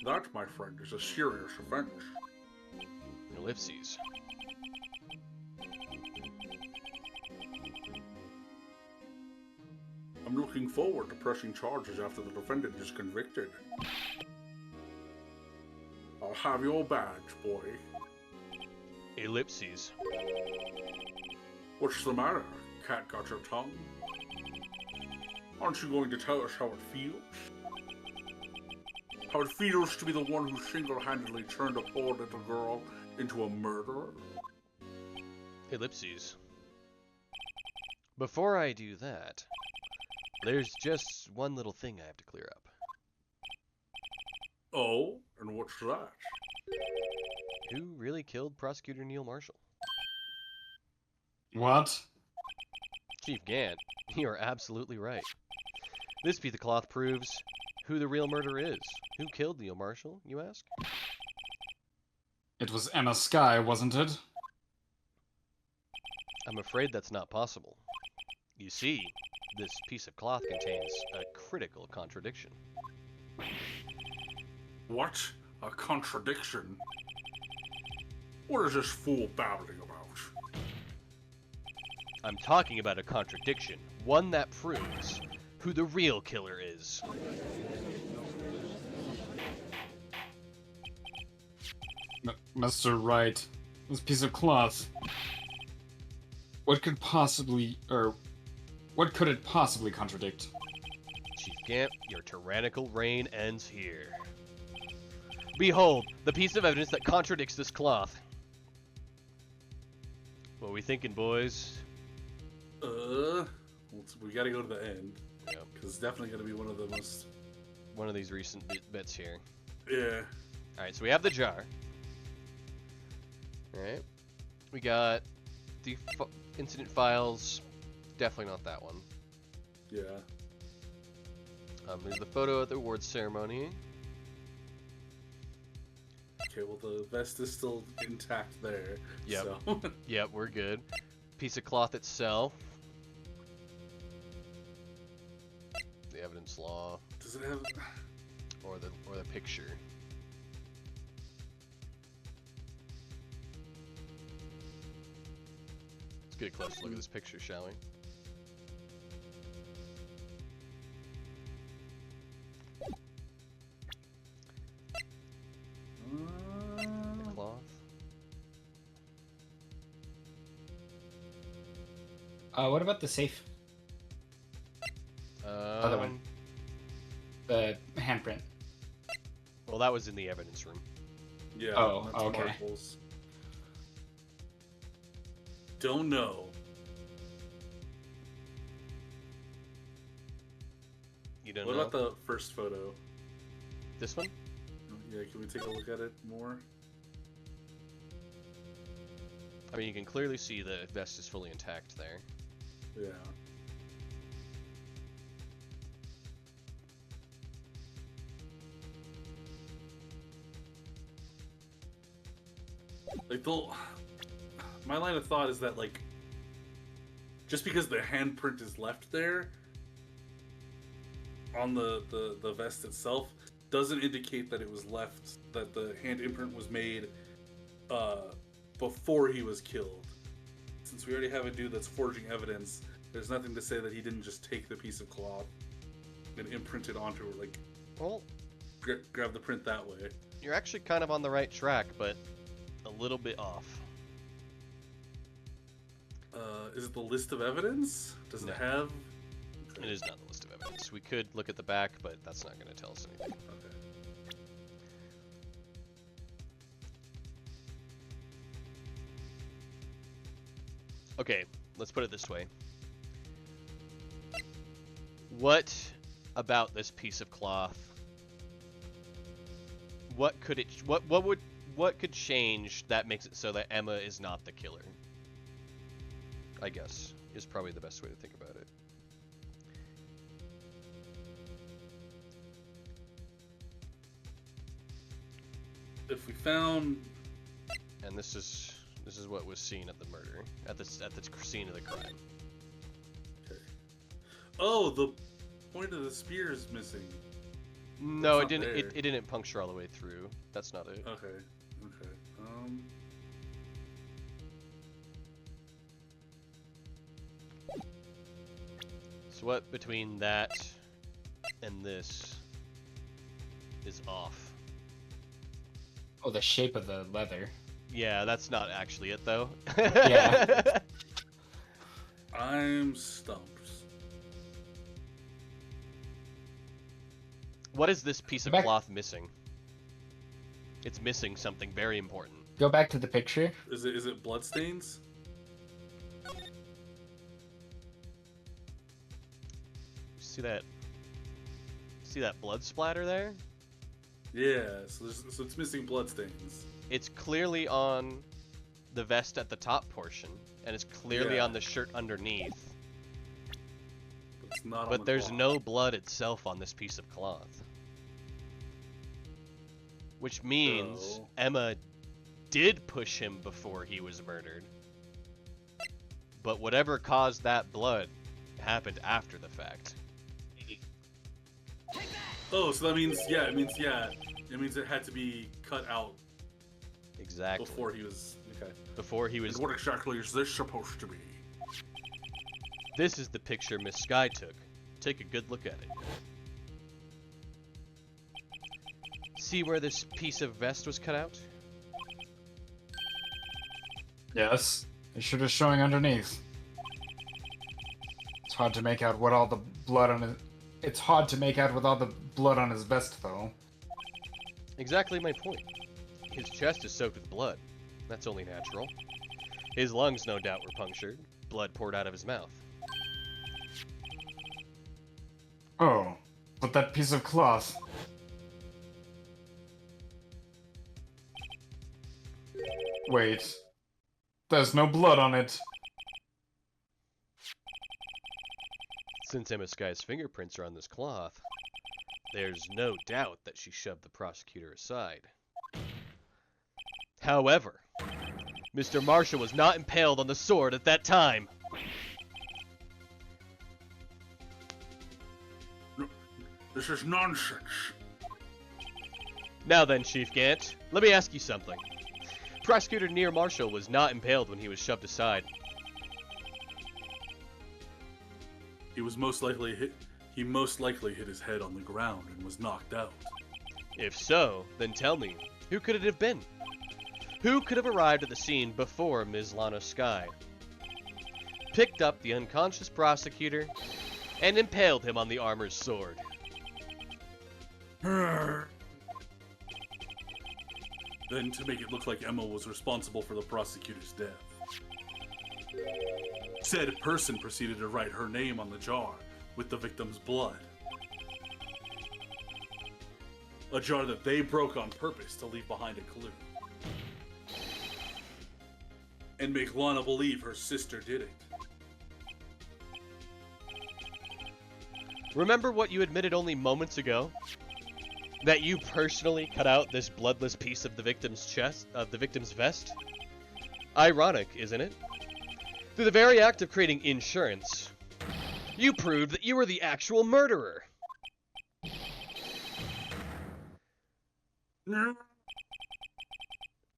That, my friend, is a serious offense. Ellipses. I'm looking forward to pressing charges after the defendant is convicted. I'll have your badge, boy. Ellipses. What's the matter? Cat got your tongue? Aren't you going to tell us how it feels? How it feels to be the one who single-handedly turned a poor little girl into a murderer? Ellipses. Before I do that, there's just one little thing I have to clear up. Oh, and what's that? Who really killed Prosecutor Neil Marshall? what? Chief Gant, you are absolutely right. This piece of cloth proves who the real murderer is. Who killed Neil Marshall, you ask? It was Emma Sky, wasn't it? I'm afraid that's not possible. You see, this piece of cloth contains a critical contradiction. What? A contradiction? What is this fool babbling about? I'm talking about a contradiction, one that proves who the real killer is. Mr. Wright, this piece of cloth. What could it possibly contradict? Chief Gant, your tyrannical reign ends here. Behold, the piece of evidence that contradicts this cloth. What we thinking, boys? We gotta go to the end. Yep. Because it's definitely gonna be one of the most... One of these recent bits here. Yeah. Alright, so we have the jar. Alright. We got the incident files. Definitely not that one. Yeah. There's the photo at the awards ceremony. Okay, well the vest is still intact there. Yep. So. Yep, we're good. Piece of cloth itself. The evidence law. Does it have... Or the picture. Let's get a close look at this picture, shall we? The cloth. What about the safe? Other one. The handprint. Well, that was in the evidence room. Yeah. Oh, that's okay. Marvel's. Don't know. You don't What know? about the first photo? This one? Yeah, can we take a look at it more? I mean, you can clearly see the vest is fully intact there. Yeah. Like, my line of thought is that, like, just because the handprint is left there on the vest itself doesn't indicate that it was left, that the hand imprint was made before he was killed. Since we already have a dude that's forging evidence, there's nothing to say that he didn't just take the piece of cloth and imprint it onto her, like, Well, grab the print that way. you're actually kind of on the right track, but a little bit off. Is it the list of evidence? Does No. it have? It is not the list of evidence. We could look at the back, but that's not going to tell us anything. Okay. Okay, let's put it this way. What about this piece of cloth? What could it? What could change that makes it so that Emma is not the killer? I guess is probably the best way to think about it. If we found, And this is what was seen at the murder, at the scene of the crime. oh, the point of the spear is missing. No, It's it not didn't. there. It didn't puncture all the way through. That's not it. Okay. Okay. So what between that and this is off? Oh, the shape of the leather. Yeah, that's not actually it though. Yeah. I'm stumped. What is this piece of Back- cloth missing? It's missing something very important. Go back to the picture. Is it bloodstains? See that? See that blood splatter there? Yeah. So it's missing bloodstains. It's clearly on the vest at the top portion, and it's clearly Yeah. on the shirt underneath. But it's not. on But the there's cloth. no blood itself on this piece of cloth. Which means So- Emma did push him before he was murdered. But whatever caused that blood happened after the fact. Oh, so that means It means it had to be cut out Exactly. before he was. Okay. Before he And was. what exactly is this supposed to be? This is the picture Miss Sky took. Take a good look at it. See where this piece of vest was cut out? Yes. It should is showing underneath. It's hard to make out what all the blood on it. It's hard to make out with all the blood on his vest, though. Exactly my point. His chest is soaked with blood. That's only natural. His lungs, no doubt, were punctured. Blood poured out of his mouth. Oh, but that piece of cloth. Wait. There's no blood on it. Since Emma Sky's fingerprints are on this cloth, there's no doubt that she shoved the prosecutor aside. However, Mr. Marshall was not impaled on the sword at that time. This is nonsense. Now then, Chief Gant, let me ask you something. Prosecutor Near Marshall was not impaled when he was shoved aside. He most likely hit his head on the ground and was knocked out. If so, then tell me, who could it have been? Who could have arrived at the scene before Ms. Lana Sky, picked up the unconscious prosecutor, and impaled him on the armor's sword? Then to make it look like Emma was responsible for the prosecutor's death. Said person proceeded to write her name on the jar with the victim's blood. A jar that they broke on purpose to leave behind a clue. And make Lana believe her sister did it. Remember what you admitted only moments ago? That you personally cut out this bloodless piece of the victim's chest, of the victim's vest? Ironic, isn't it? Through the very act of creating insurance, you proved that you were the actual murderer.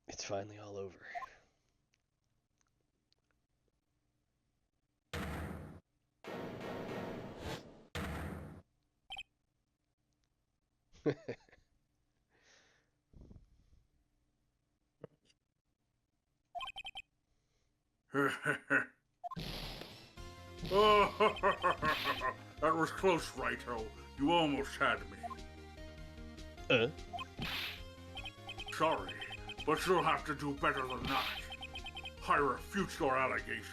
It's finally all over. That was close, Righto. You almost had me. Sorry, but you'll have to do better than that. I refute your allegations.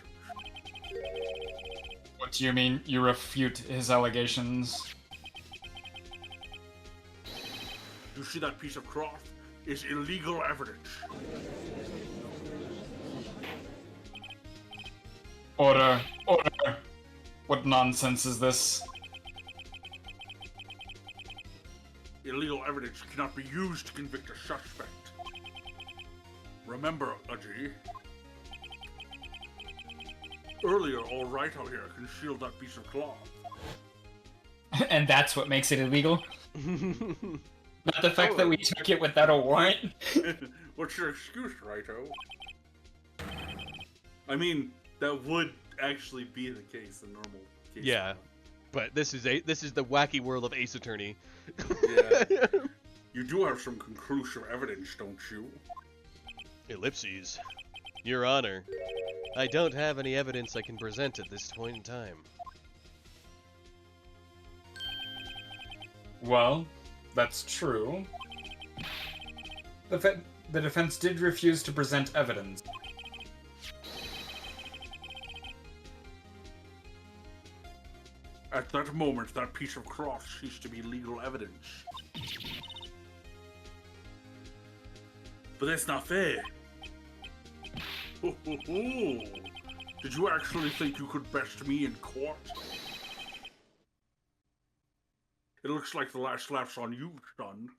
What do you mean, you refute his allegations? You see that piece of cloth? It's illegal evidence. Order. Order. What nonsense is this? Illegal evidence cannot be used to convict a suspect. Remember, Aji. Earlier, all right out here concealed that piece of cloth. And that's what makes it illegal? Not the fact that we took it without a warrant? What's your excuse, Righto? I mean, that would actually be the case in normal cases. Yeah, but this is the wacky world of Ace Attorney. Yeah. You do have some conclusive evidence, don't you? Ellipses. Your Honor, I don't have any evidence I can present at this point in time. Well, that's true. The defense did refuse to present evidence. At that moment, that piece of cloth ceased to be legal evidence. But that's not fair. Ho, ho, ho. Did you actually think you could best me in court? It looks like the last laugh's on you, son.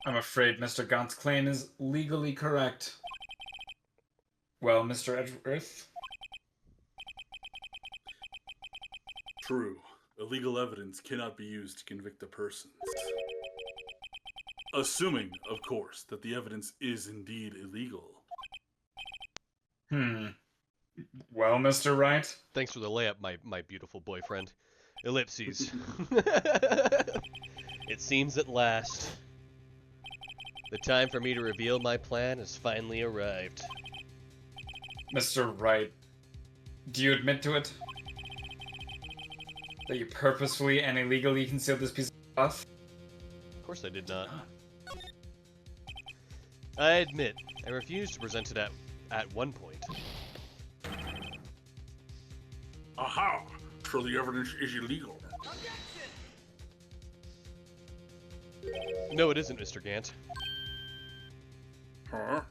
I'm afraid Mr. Gaunt's claim is legally correct. Well, Mr. Edgeworth? True. Illegal evidence cannot be used to convict a person. Assuming, of course, that the evidence is indeed illegal. Well, Mr. Wright? Thanks for the layup, my beautiful boyfriend. Ellipses. It seems at last. The time for me to reveal my plan has finally arrived. Mr. Wright, do you admit to it? That you purposefully and illegally concealed this piece of cloth? Of course I did not. I admit, I refused to present it at one point. Aha! So the evidence is illegal. No, it isn't, Mr. Gant. Huh?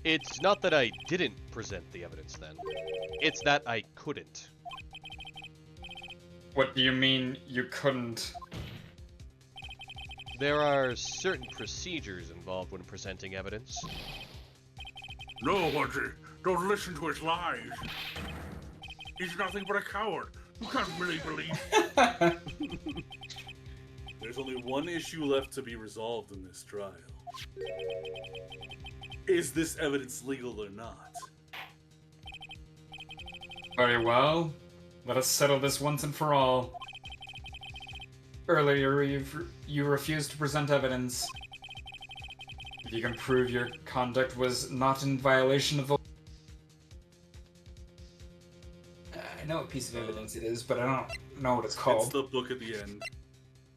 It's not that I didn't present the evidence then. It's that I couldn't. What do you mean you couldn't? There are certain procedures involved when presenting evidence. No, Auntie. Don't listen to his lies. He's nothing but a coward. You can't really believe. There's only one issue left to be resolved in this trial. Is this evidence legal or not? Very well. Let us settle this once and for all. Earlier, you refused to present evidence. If you can prove your conduct was not in violation of the... I know what piece of evidence it is, but I don't know what it's called. It's the book at the end.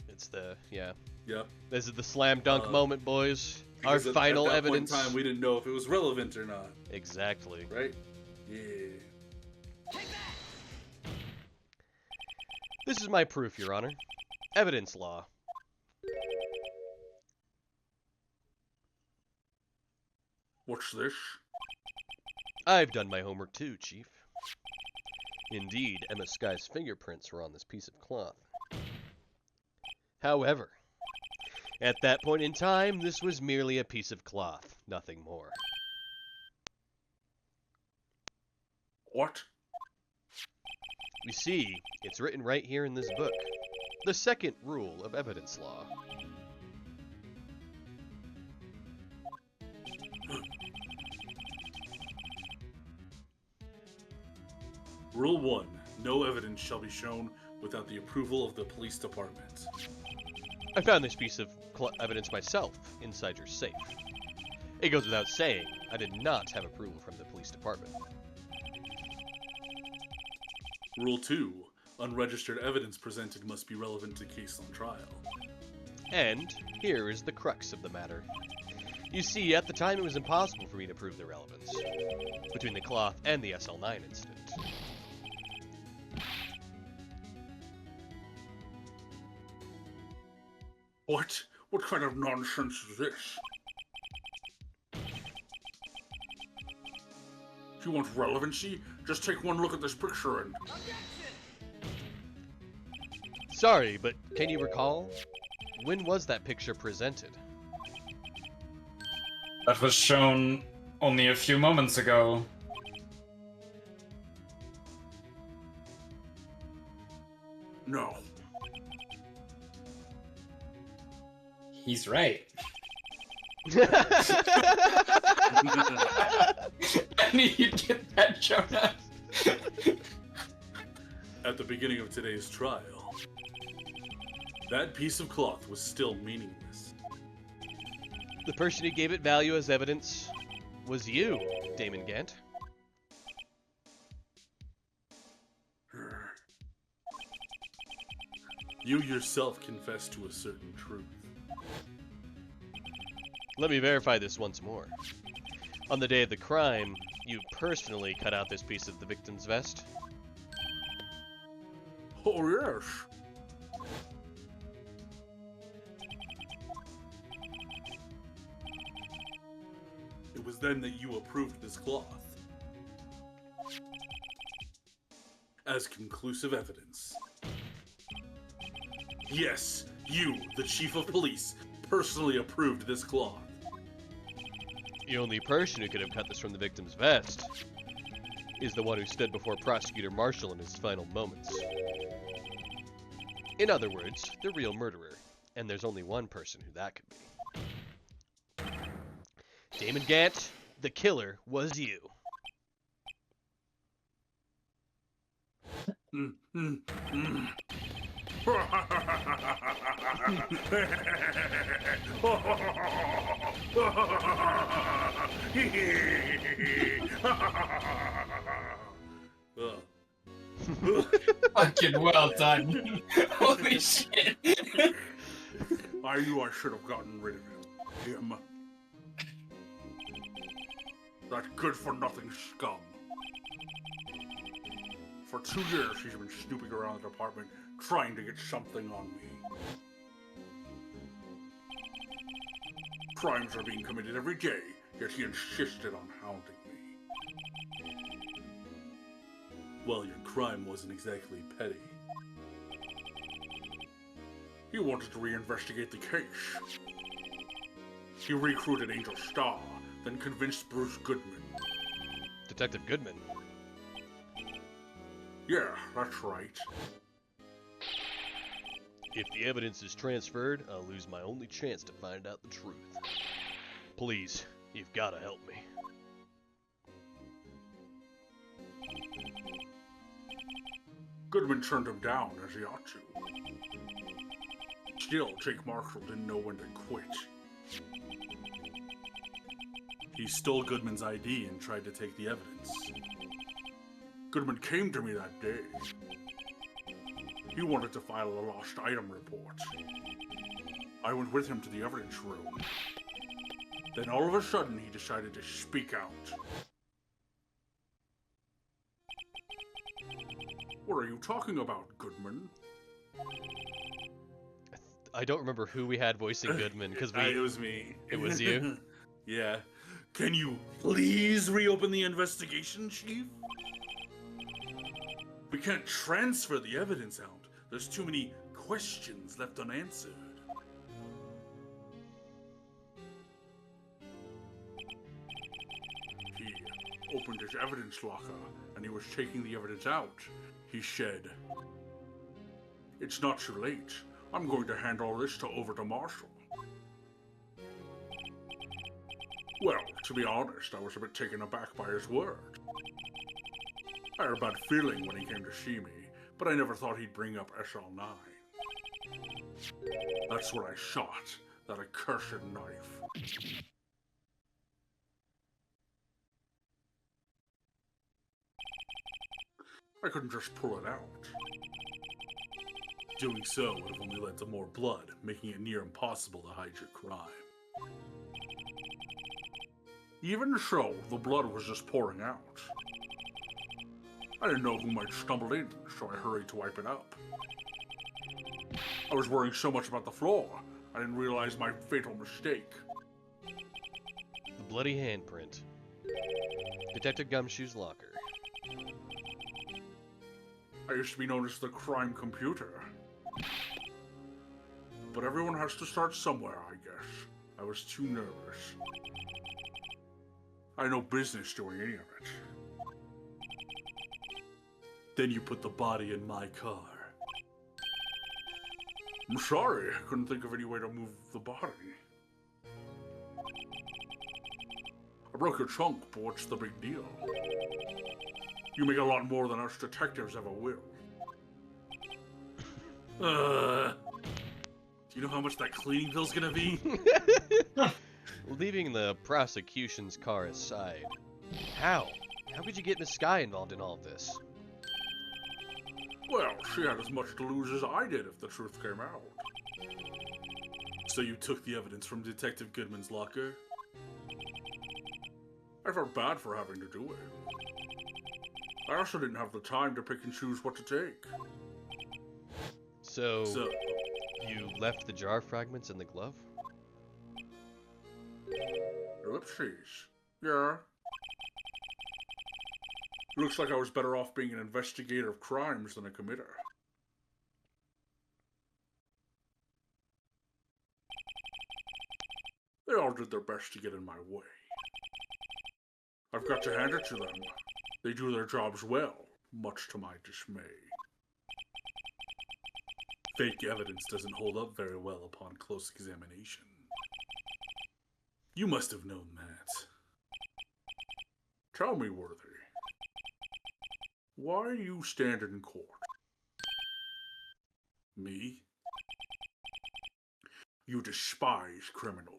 It's the, yeah. Yep. This is the slam dunk moment, boys. Our Because final at that evidence. One time we didn't know if it was relevant or not, Exactly. right? Yeah. This is my proof, Your Honor. Evidence law. What's this? I've done my homework too, Chief. Indeed, Emma Sky's fingerprints were on this piece of cloth. However, at that point in time, this was merely a piece of cloth, nothing more. What? You see, it's written right here in this book. The second rule of evidence law. Rule 1. No evidence shall be shown without the approval of the police department. I found this piece of evidence myself inside your safe. It goes without saying, I did not have approval from the police department. Rule 2. Unregistered evidence presented must be relevant to case on trial. And here is the crux of the matter. You see, at the time it was impossible for me to prove their relevance between the cloth and the SL9 incident. What? What kind of nonsense is this? Do you want relevancy? Just take one look at this picture and... Sorry, but can you recall? When was that picture presented? That was shown only a few moments ago. No. He's right. I knew you'd get that, Jonah. At the beginning of today's trial, that piece of cloth was still meaningless. The person who gave it value as evidence was you, Damon Gant. You yourself confessed to a certain truth. Let me verify this once more. On the day of the crime, you personally cut out this piece of the victim's vest? Oh, yes. It was then that you approved this cloth as conclusive evidence. Yes, you, the chief of police, personally approved this cloth. The only person who could have cut this from the victim's vest is the one who stood before Prosecutor Marshall in his final moments. In other words, the real murderer. And there's only one person who that could be. Damon Gant, the killer, was you. Fucking well done. Holy shit. I knew I should have gotten rid of him. That good-for-nothing scum. For 2 years, he's been snooping around the department, trying to get something on me. Crimes are being committed every day, yet he insisted on hounding me. Well, your crime wasn't exactly petty. He wanted to reinvestigate the case. He recruited Angel Starr, then convinced Bruce Goodman. Detective Goodman. Yeah, that's right. If the evidence is transferred, I'll lose my only chance to find out the truth. Please, you've got to help me. Goodman turned him down, as he ought to. Still, Jake Marshall didn't know when to quit. He stole Goodman's ID and tried to take the evidence. Goodman came to me that day. He wanted to file a lost item report. I went with him to the evidence room. Then all of a sudden, he decided to speak out. What are you talking about, Goodman? I don't remember who we had voicing Goodman, because It was me. It was you? Yeah. Can you please reopen the investigation, Chief? We can't transfer the evidence out. There's too many questions left unanswered. He opened his evidence locker, and he was taking the evidence out. He said, "It's not too late. I'm going to hand all this over to Marshall." Well, to be honest, I was a bit taken aback by his word. I had a bad feeling when he came to see me, but I never thought he'd bring up SL9. That's when I shot that accursed knife. I couldn't just pull it out. Doing so would have only led to more blood, making it near impossible to hide your crime. Even so, the blood was just pouring out. I didn't know who might stumble in, so I hurried to wipe it up. I was worrying so much about the floor, I didn't realize my fatal mistake. The bloody handprint. Detective Gumshoe's locker. I used to be known as the crime computer. But everyone has to start somewhere, I guess. I was too nervous. I had no business doing any of it. Then you put the body in my car. I'm sorry, I couldn't think of any way to move the body. I broke your trunk, but what's the big deal? You make a lot more than us detectives ever will. Do you know how much that cleaning bill's gonna be? Leaving the prosecution's car aside, how? How could you get Miss Sky involved in all of this? Well, she had as much to lose as I did if the truth came out. So you took the evidence from Detective Goodman's locker? I felt bad for having to do it. I also didn't have the time to pick and choose what to take. So you left the jar fragments in the glove? Ellipses. Yeah. Looks like I was better off being an investigator of crimes than a committer. They all did their best to get in my way. I've got to hand it to them. They do their jobs well, much to my dismay. Fake evidence doesn't hold up very well upon close examination. You must have known that. Tell me, Worthy. Why you stand in court? Me? You despise criminals.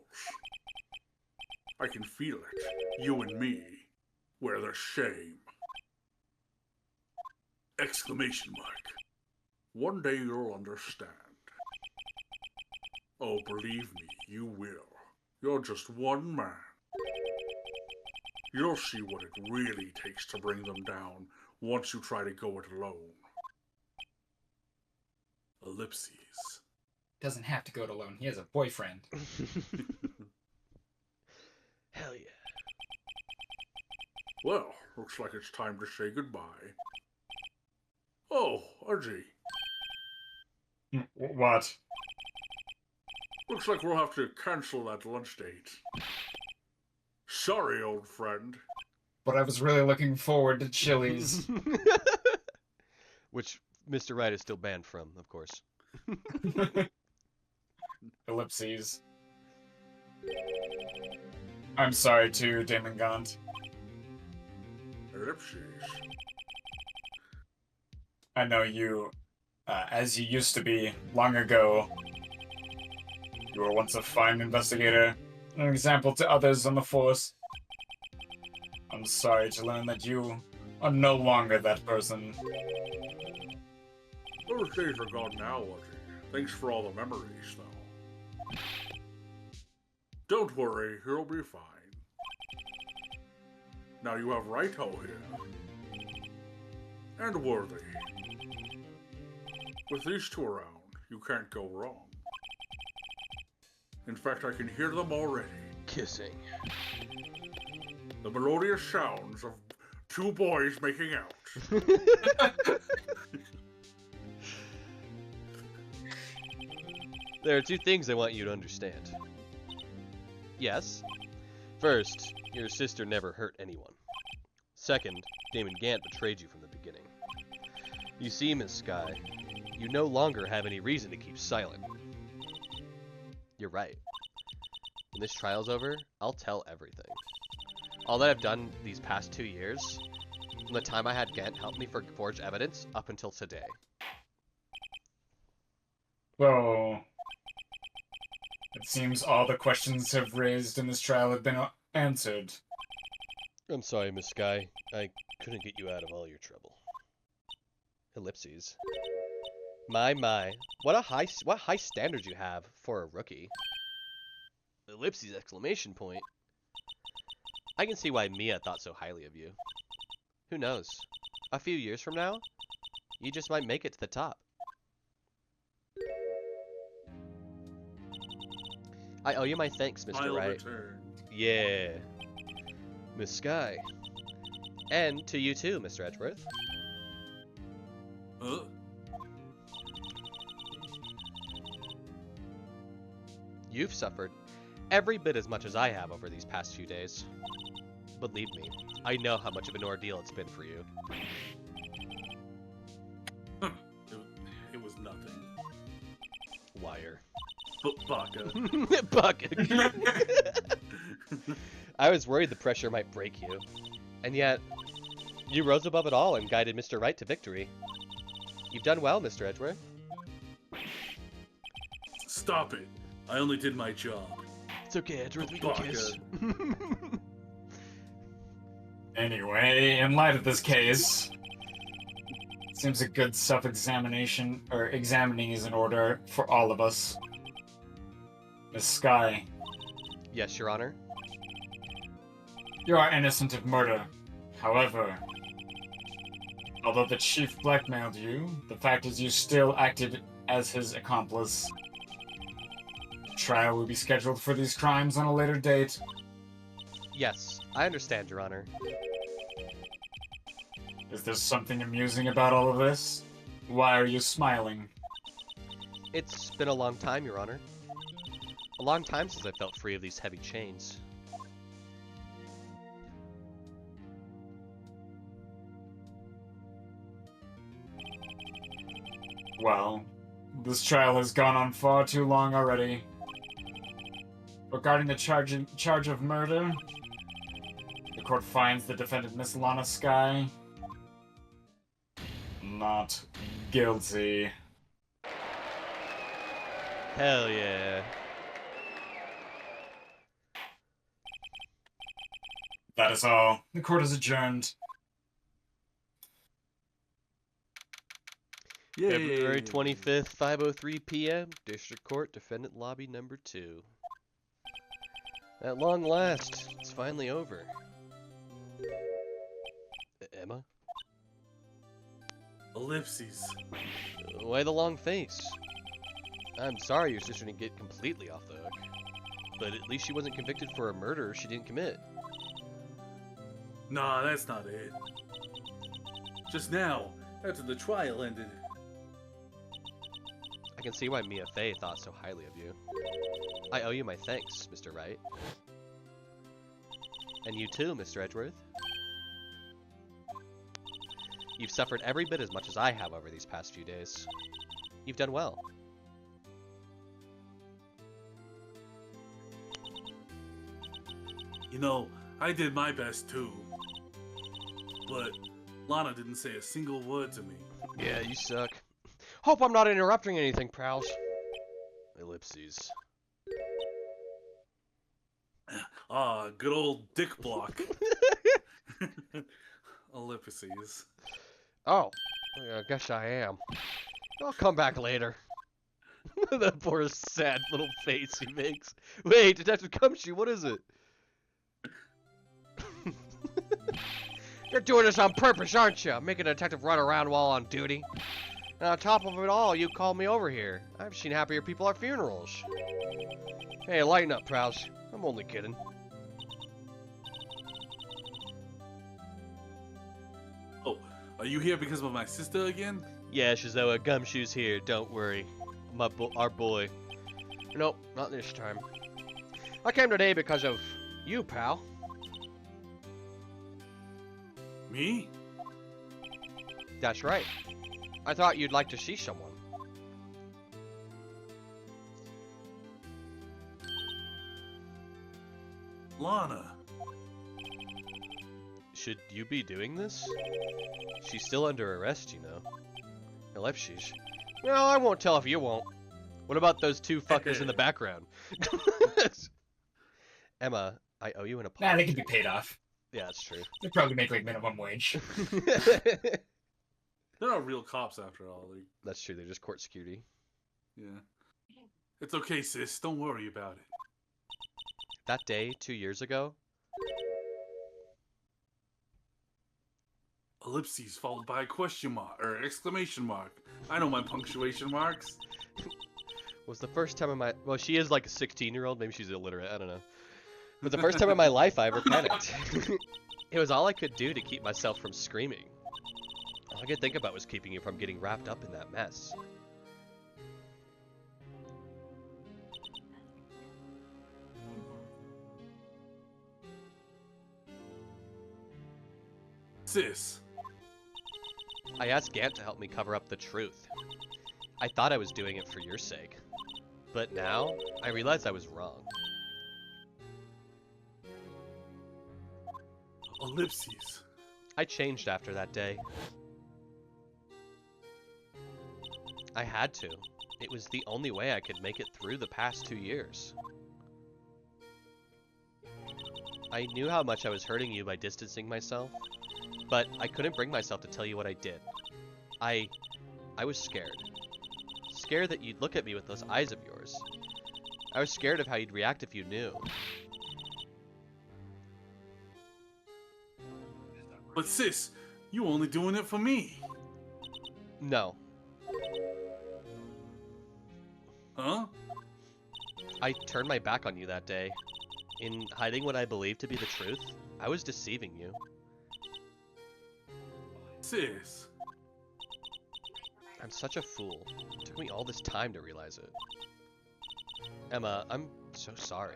I can feel it. You and me. Wear their shame. Exclamation mark. One day you'll understand. Oh, believe me, you will. You're just one man. You'll see what it really takes to bring them down once you try to go it alone. Ellipses. Doesn't have to go it alone. He has a boyfriend. Hell yeah. Well, looks like it's time to say goodbye. Oh, Archie. What? Looks like we'll have to cancel that lunch date. Sorry, old friend. But I was really looking forward to Chili's. Which Mr. Wright is still banned from, of course. Ellipses. I'm sorry too, Damon Gaunt. Ellipses. I know you, as you used to be long ago. You were once a fine investigator, an example to others on the force. I'm sorry to learn that you are no longer that person. Those days are gone now, Archie. Thanks for all the memories, though. Don't worry, you'll be fine. Now you have Wright here. And Worthy. With these two around, you can't go wrong. In fact, I can hear them already. Kissing. The melodious sounds of two boys making out. There are two things I want you to understand. Yes. First, your sister never hurt anyone. Second, Damon Gant betrayed you from the beginning. You see, Miss Sky, you no longer have any reason to keep silent. You're right. When this trial's over, I'll tell everything. All that I've done these past 2 years, from the time I had Gant help me forge evidence up until today. So, it seems all the questions have raised in this trial have been answered. I'm sorry, Miss Sky. I couldn't get you out of all your trouble. Ellipses. My. What high standards you have for a rookie. Ellipses exclamation point. I can see why Mia thought so highly of you. Who knows? A few years from now, you just might make it to the top. I owe you my thanks, Mr. I'll Wright. return. Yeah. Miss Sky. And to you too, Mr. Edgeworth. Huh? You've suffered every bit as much as I have over these past few days. Believe me, I know how much of an ordeal it's been for you. It was nothing. Liar. Baka. Bucket. I was worried the pressure might break you. And yet, you rose above it all and guided Mr. Wright to victory. You've done well, Mr. Edgeworth. Stop it. I only did my job. It's okay, Edgeworth, we can kiss. Anyway, in light of this case, seems a good self-examination, or examining is in order for all of us. Miss Sky, Yes, Your Honor. you are innocent of murder. However, although the chief blackmailed you, the fact is you still acted as his accomplice. Trial will be scheduled for these crimes on a later date. Yes, I understand, Your Honor. Is there something amusing about all of this? Why are you smiling? It's been a long time, Your Honor. A long time since I felt free of these heavy chains. Well, this trial has gone on far too long already. Regarding the charge of murder, the court finds the defendant, Miss Lana Sky, not guilty. Hell yeah. That is all. The court is adjourned. February 25th, 5:03 p.m., District Court, Defendant Lobby Number 2. At long last, it's finally over. Emma? Ellipses. Why the long face? I'm sorry your sister didn't get completely off the hook. But at least she wasn't convicted for a murder she didn't commit. Nah, that's not it. Just now, after the trial ended. I can see why Mia Fey thought so highly of you. I owe you my thanks, Mr. Wright. And you too, Mr. Edgeworth. You've suffered every bit as much as I have over these past few days. You've done well. You know, I did my best too. But Lana didn't say a single word to me. Yeah, you suck. Hope I'm not interrupting anything, Prowls. Ellipses. Ah, good old dick block. Ellipses. Oh, yeah, I guess I am. I'll come back later. That poor sad little face he makes. Wait, Detective Gumshoe, what is it? You're doing this on purpose, aren't you? Making a detective run around while on duty. And on top of it all, you called me over here. I've seen happier people at funerals. Hey, lighten up, Prowse. I'm only kidding. Oh, are you here because of my sister again? Yeah, Shizoa, Gumshoe's here. Don't worry. Our boy. Nope, not this time. I came today because of you, pal. Me? That's right. I thought you'd like to see someone. Lana. Should you be doing this? She's still under arrest, you know. Ellipses. Well, I won't tell if you won't. What about those two fuckers in the background? Emma, I owe you an apology. Nah, they can be paid off. Yeah, that's true. They probably make like minimum wage. They're not real cops after all. Like, That's true. They're just court security. yeah. It's okay, sis. Don't worry about it. That day, 2 years ago, Ellipses followed by a question mark or exclamation mark. I know my punctuation marks. was the first time in my... Well, she is like a 16-year-old. Maybe she's illiterate. I don't know. But the first time in my life I ever panicked. It was all I could do to keep myself from screaming. All I could think about was keeping you from getting wrapped up in that mess. Sis. I asked Gant to help me cover up the truth. I thought I was doing it for your sake. But now, I realize I was wrong. Ellipses. I changed after that day. I had to. It was the only way I could make it through the past 2 years. I knew how much I was hurting you by distancing myself, but I couldn't bring myself to tell you what I did. I was scared. Scared that you'd look at me with those eyes of yours. I was scared of how you'd react if you knew. But sis, you only doing it for me. No. Huh? I turned my back on you that day. In hiding what I believed to be the truth, I was deceiving you. Sis. I'm such a fool. It took me all this time to realize it. Emma, I'm so sorry.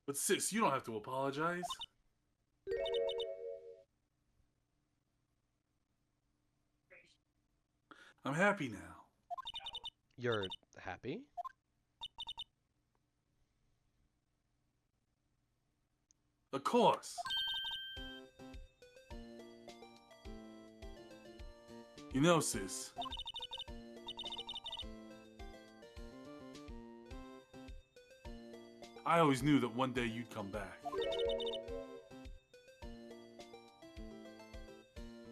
But sis, you don't have to apologize. I'm happy now. You're happy? Of course. You know, sis. I always knew that one day you'd come back.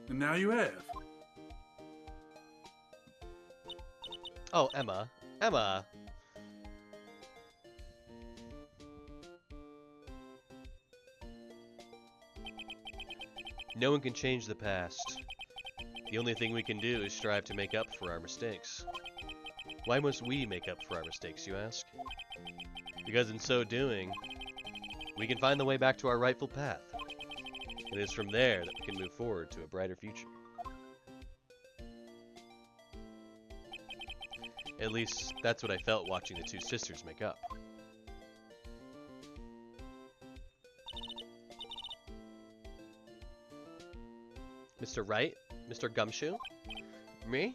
And now you have. Oh, Emma. Emma! No one can change the past. The only thing we can do is strive to make up for our mistakes. Why must we make up for our mistakes, you ask? Because in so doing, we can find the way back to our rightful path. It is from there that we can move forward to a brighter future. At least, that's what I felt watching the two sisters make up. Mr. Wright? Mr. Gumshoe? Me?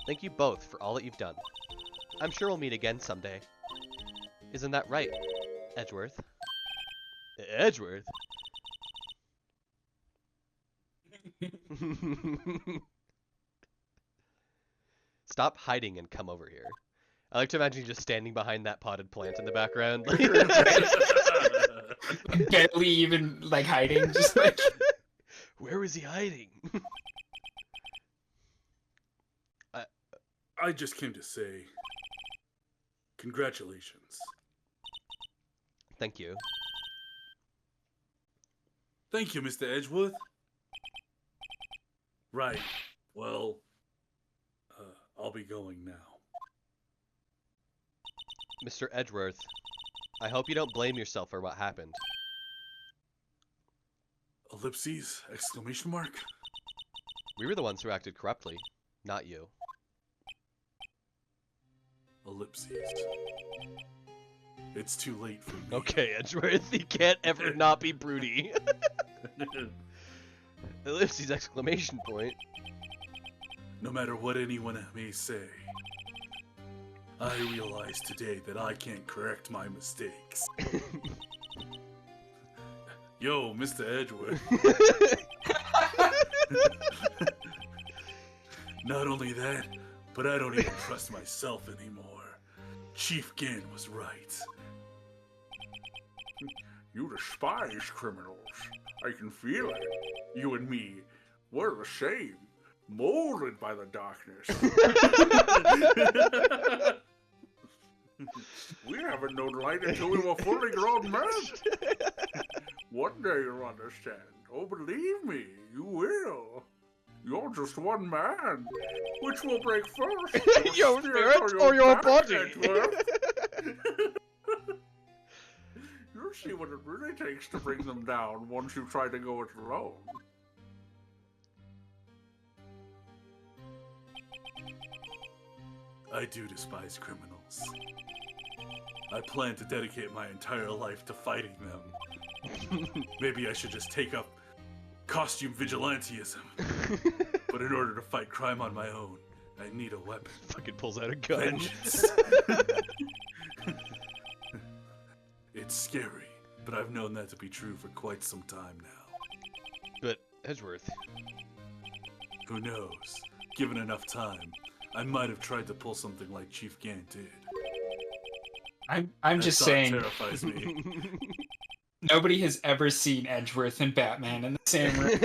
Thank you both for all that you've done. I'm sure we'll meet again someday. Isn't that right, Edgeworth? Edgeworth? Stop hiding and come over here. I like to imagine you just standing behind that potted plant in the background. Barely even like hiding, just like. Where was he hiding? I just came to say, congratulations. Thank you. Thank you, Mr. Edgeworth. Right. Well, I'll be going now. Mr. Edgeworth, I hope you don't blame yourself for what happened. Ellipses? Exclamation mark? We were the ones who acted corruptly, not you. Ellipses. It's too late for me. Okay, Edgeworth, you can't ever not be broody. Ellipses! Exclamation point. No matter what anyone may say, I realize today that I can't correct my mistakes. Yo, Mr. Edgeworth. Not only that, but I don't even trust myself anymore. Chief Gant was right. You despise criminals. I can feel it. You and me, we're the same. Molded by the darkness. We haven't known light until we were fully grown men. One day you'll understand. Oh, believe me, you will. You're just one man. Which will break first? Your spirit or your body? Edgeworth? You'll see what it really takes to bring them down once you try to go it alone. I do despise criminals. I plan to dedicate my entire life to fighting them. Maybe I should just take up costume vigilantism. But in order to fight crime on my own, I need a weapon. Fucking pulls out a gun. Vengeance. It's scary, but I've known that to be true for quite some time now. But, Edgeworth, Who knows? Given enough time, I might have tried to pull something like Chief Gant did. I'm That just thought saying, terrifies me. nobody has ever seen Edgeworth and Batman in the same room.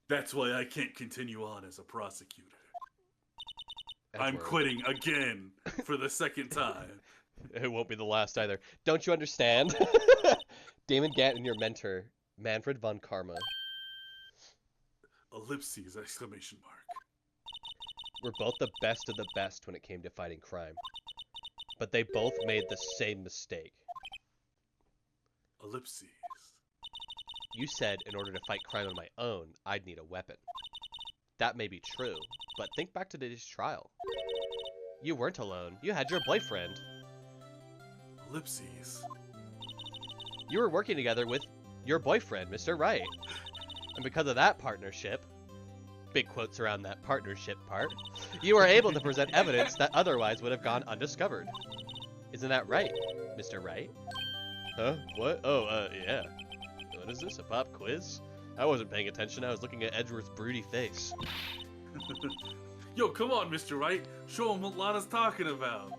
That's why I can't continue on as a prosecutor. I'm Edgeworth. quitting again for the second time. It won't be the last either. Don't you understand? Damon Gant and your mentor, Manfred von Karma, Ellipses! Exclamation mark. were both the best of the best when it came to fighting crime. But they both made the same mistake. Ellipses. You said in order to fight crime on my own, I'd need a weapon. That may be true, but think back to today's trial. You weren't alone. You had your boyfriend. Ellipses. You were working together with your boyfriend, Mr. Wright. And because of that partnership, big quotes around that partnership part, you were able to present evidence that otherwise would have gone undiscovered. Isn't that right, Mr. Wright? Huh? What? Oh, yeah. What is this, a pop quiz? I wasn't paying attention, I was looking at Edgeworth's broody face. Yo, come on, Mr. Wright. Show him what Lana's talking about.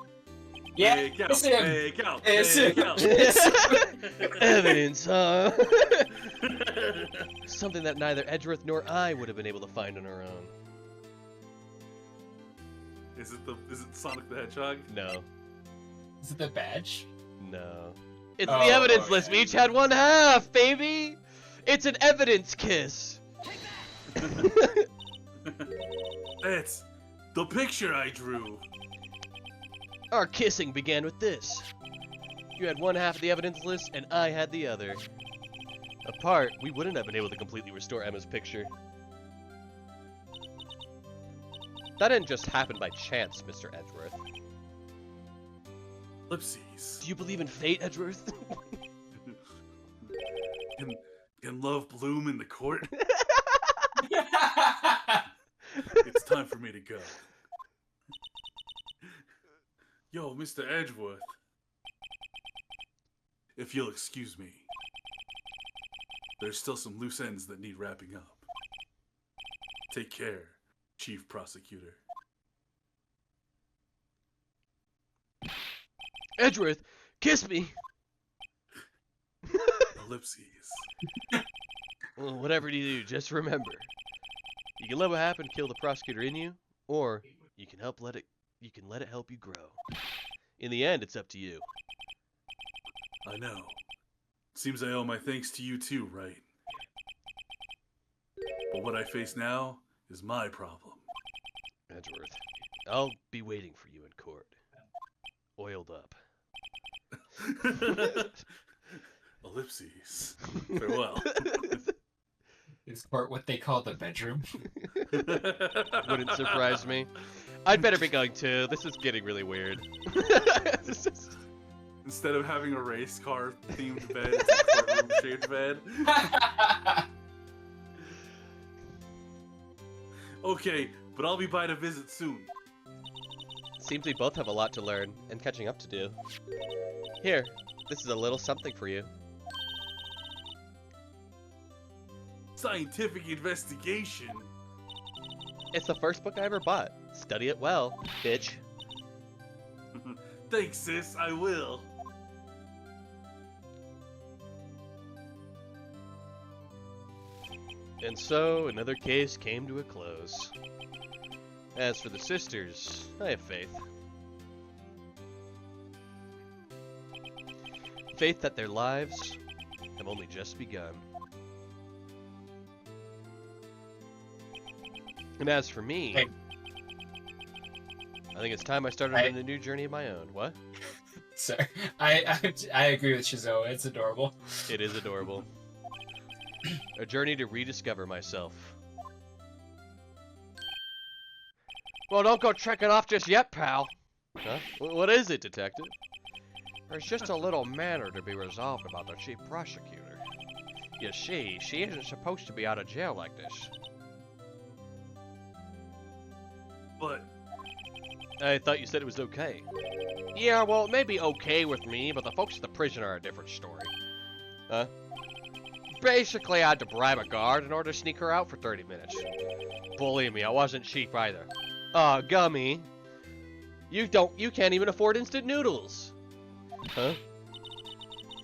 Yeah, Fake out, it's him. fake out, It's fake him. out. Evidence, huh? Something that neither Edgeworth nor I would have been able to find on our own. Is it Sonic the Hedgehog? No. Is it the badge? No. It's Oh, the evidence okay. list. We each had one half, baby. It's an evidence kiss. That's the picture I drew. Our kissing began with this. You had one half of the evidence list, and I had the other. Apart, we wouldn't have been able to completely restore Emma's picture. That didn't just happen by chance, Mr. Edgeworth. Ellipses. Do you believe in fate, Edgeworth? Can love bloom in the court? It's time for me to go. Yo, Mr. Edgeworth. If you'll excuse me. There's still some loose ends that need wrapping up. Take care, Chief Prosecutor. Edgeworth, kiss me! Ellipses. Well, whatever you do, just remember. You can let what happened kill the prosecutor in you, or you can let it help you grow. In the end, it's up to you. I know. Seems I owe my thanks to you too, right? But what I face now is my problem. Edgeworth, I'll be waiting for you in court. Oiled up. Ellipses. Farewell. Is court what they call the bedroom? Wouldn't surprise me. I'd better be going too. This is getting really weird. Instead of having a race car themed bed, it's a courtroom shaped bed. Okay, but I'll be by to visit soon. Seems we both have a lot to learn and catching up to do. Here, this is a little something for you. Scientific investigation. It's the first book I ever bought. Study it well, bitch. Thanks, sis. I will. And so, another case came to a close. As for the sisters, I have faith. Faith that their lives have only just begun. And as for me, Hey. I think it's time I started a new journey of my own. What? Sorry. I agree with Shizuo. It's adorable. It is adorable. A journey to rediscover myself. Well, don't go trekking off just yet, pal. Huh? What is it, detective? There's just a little matter to be resolved about the chief prosecutor. You see, she isn't supposed to be out of jail like this. But I thought you said it was okay. Yeah, well, it may be okay with me, but the folks at the prison are a different story. Huh? Basically, I had to bribe a guard in order to sneak her out for 30 minutes. Believe me, I wasn't cheap either. Gummy. You can't even afford instant noodles. Huh?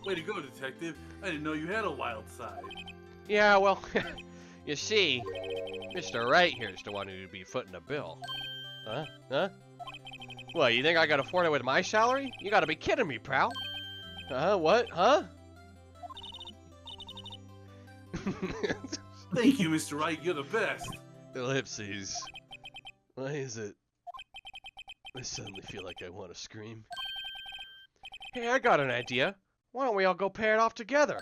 way to go, detective. I didn't know you had a wild side. Yeah, well, you see, Mr. Wright here is the one who'd be footing the bill. Huh? Huh? What, you think I can afford it with my salary? You gotta be kidding me, pal. What? Huh? Thank you, Mr. Wright. You're the best. Ellipses. Why is it? I suddenly feel like I want to scream. Hey, I got an idea. Why don't we all go pay it off together?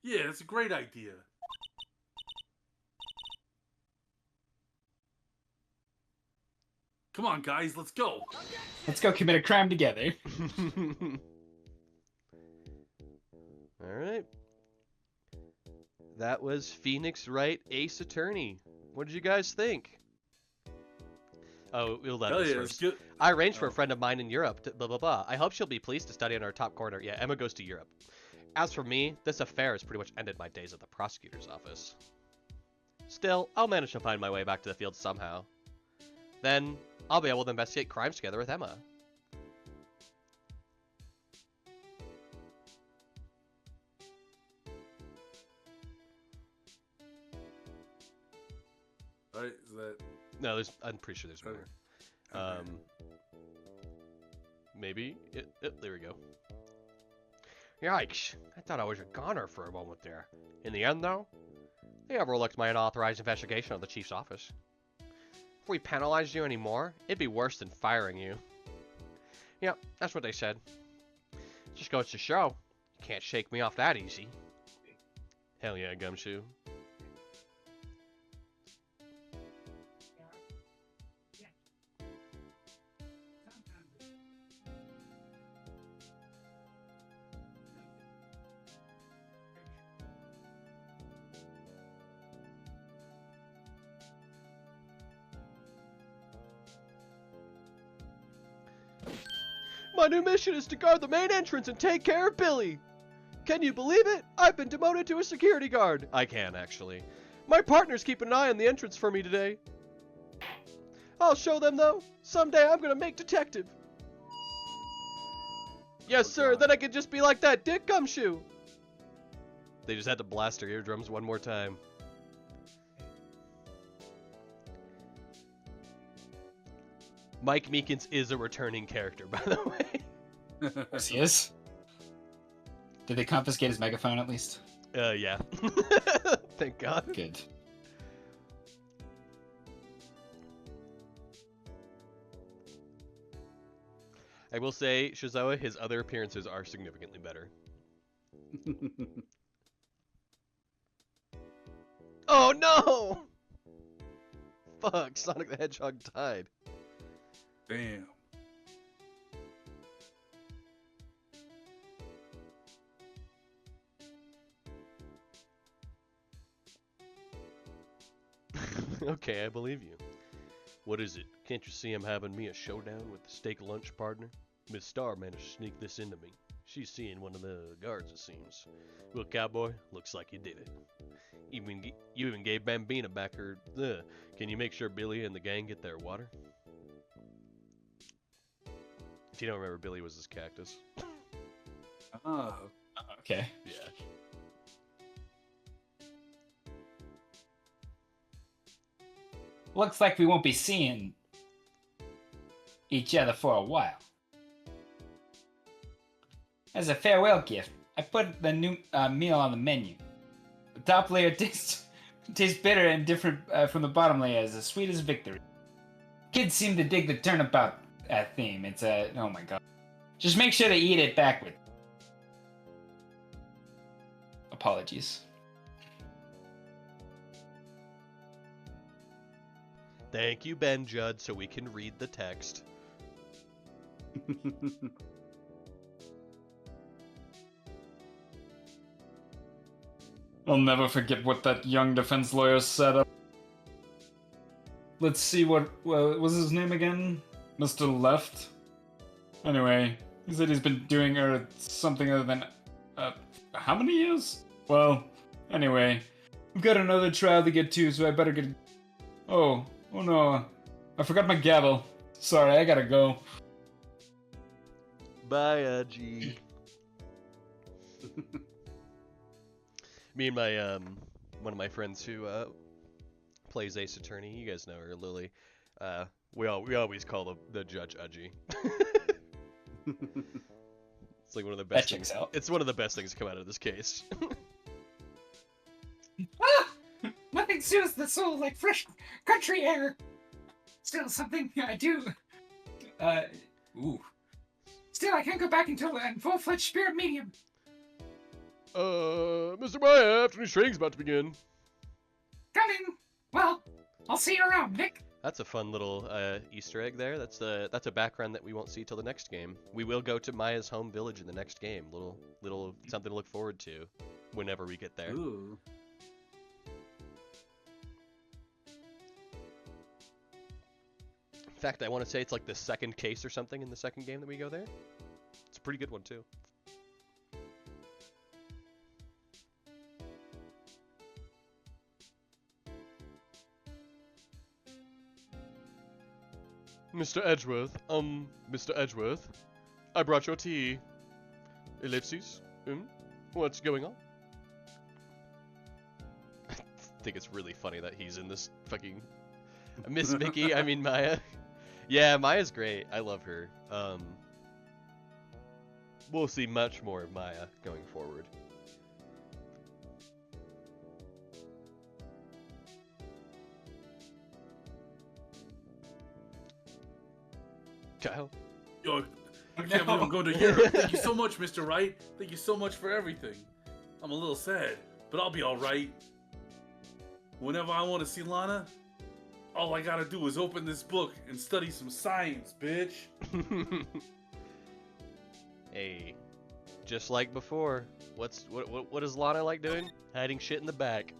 Yeah, it's a great idea. Come on, guys, let's go. Let's go commit a crime together. Alright. That was Phoenix Wright, Ace Attorney. What did you guys think? Oh, we'll let this first. Good. I arranged for a friend of mine in Europe to blah blah blah. I hope she'll be pleased to study in our top corner. Yeah, Emma goes to Europe. As for me, this affair has pretty much ended my days at the prosecutor's office. Still, I'll manage to find my way back to the field somehow. Then, I'll be able to investigate crimes together with Emma. Alright, is that... No, I'm pretty sure there's more. Okay. Maybe? There we go. Yikes, I thought I was a goner for a moment there. In the end, though, they overlooked my unauthorized investigation of the chief's office. If we penalized you anymore, it'd be worse than firing you. Yep, that's what they said. Just goes to show, you can't shake me off that easy. Hell yeah, Gumshoe. My new mission is to guard the main entrance and take care of Billy. Can you believe it? I've been demoted to a security guard. I can, actually. My partners keep an eye on the entrance for me today. I'll show them, though. Someday I'm gonna make detective. Yes, sir. God. Then I could just be like that Dick Gumshoe. They just had to blast their eardrums one more time. Mike Meekins is a returning character, by the way. Yes, he is. Did they confiscate his megaphone at least? Yeah. Thank God. Good. I will say, Shizuo, his other appearances are significantly better. Oh no! Fuck, Sonic the Hedgehog died. Damn. Okay, I believe you. What is it? Can't you see I'm having me a showdown with the steak lunch partner? Miss Star managed to sneak this into me. She's seeing one of the guards, it seems. Well, cowboy, looks like you did it. You even gave Bambina back her... Can you make sure Billy and the gang get their water? If you don't remember, Billy was his cactus. Oh. Okay. Yeah. Looks like we won't be seeing each other for a while. As a farewell gift, I put the new meal on the menu. The top layer tastes bitter and different from the bottom layer, as sweet as victory. Kids seem to dig the turnabout theme. It's a oh my god. Just make sure to eat it backward. Apologies. Thank you, Ben Judd, so we can read the text. I'll never forget what that young defense lawyer said. Let's see, what was his name again? Mr. Left? Anyway, he said he's been doing something other than... how many years? Well, anyway, we've got another trial to get to, so I better get... Oh no, I forgot my gavel. Sorry, I gotta go. Bye, Edgy. Me and my one of my friends who plays Ace Attorney, you guys know her, Lily. We always call the judge Edgy. It's like one of the best things. It's one of the best things to come out of this case. Nothing soothes the soul like fresh country air. Still something I do. Still, I can't go back until in full-fledged spirit medium. Mr. Maya, afternoon training's about to begin. Coming. Well, I'll see you around, Nick. That's a fun little Easter egg there. That's a background that we won't see till the next game. We will go to Maya's home village in the next game. Little something to look forward to whenever we get there. Ooh. In fact, I want to say it's like the second case or something in the second game that we go there. It's a pretty good one too. Mr. Edgeworth, Mr. Edgeworth, I brought your tea. Ellipses? What's going on? I think it's really funny that he's in this fucking... Miss Vicky, I mean Maya. Yeah, Maya's great. I love her. We'll see much more of Maya going forward. Kyle? Yo, I can't believe I'm going to Europe. Thank you so much, Mr. Wright. Thank you so much for everything. I'm a little sad, but I'll be alright. Whenever I want to see Lana, all I gotta do is open this book and study some science, bitch. Hey, just like before. What is Lana like doing? Hiding shit in the back.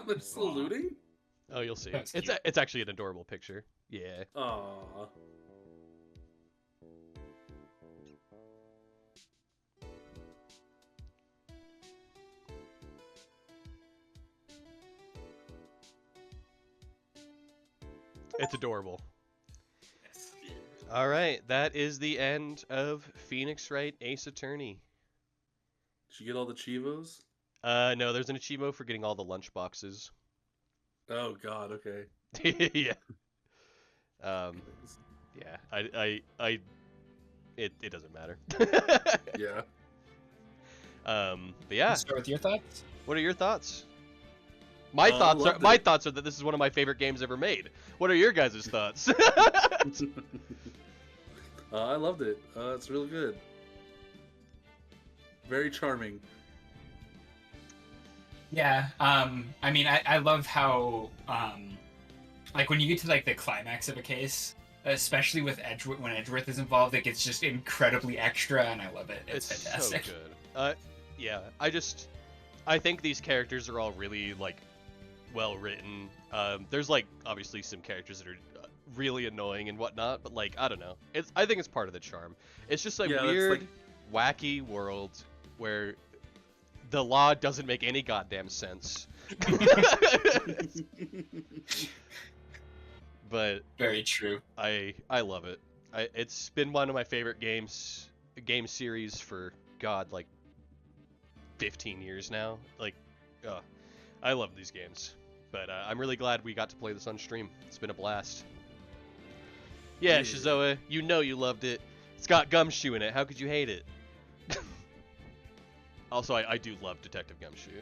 They're still looting? Oh, you'll see. That's It's actually an adorable picture. Yeah. Aww. It's adorable. Alright, that is the end of Phoenix Wright Ace Attorney. Did you get all the Chivos? No, there's an achievement for getting all the lunch boxes. Oh god, okay. Yeah. Yeah, it doesn't matter. Yeah. But yeah. Start with your thoughts. What are your thoughts? My thoughts are that this is one of my favorite games ever made. What are your guys' thoughts? I loved it. It's real good. Very charming. Yeah, I mean, I love how, like, when you get to, like, the climax of a case, especially with Edgeworth, when Edgeworth is involved, it gets just incredibly extra, and I love it. It's fantastic. So good. Yeah, I think these characters are all really, like, well written. There's, like, obviously some characters that are really annoying and whatnot, but, like, I don't know. I think it's part of the charm. It's just a weird, wacky world where the law doesn't make any goddamn sense. but Very true. I love it. It's been one of my favorite game series for like 15 years now. Like, I love these games. But I'm really glad we got to play this on stream. It's been a blast. Yeah, Shizoa, you know you loved it. It's got Gumshoe in it. How could you hate it? Also, I do love Detective Gumshoe.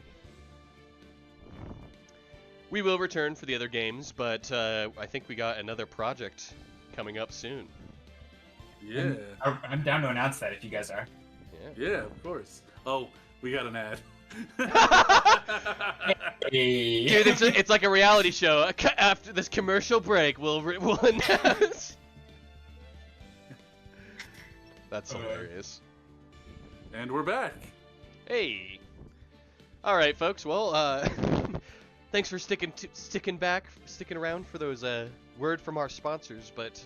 We will return for the other games, but I think we got another project coming up soon. Yeah. I'm down to announce that if you guys are. Yeah, of course. Oh, we got an ad. Hey. Dude, it's like a reality show. After this commercial break, we'll announce. That's hilarious. And we're back. Hey. All right, folks. Well, thanks for sticking around for those word from our sponsors, but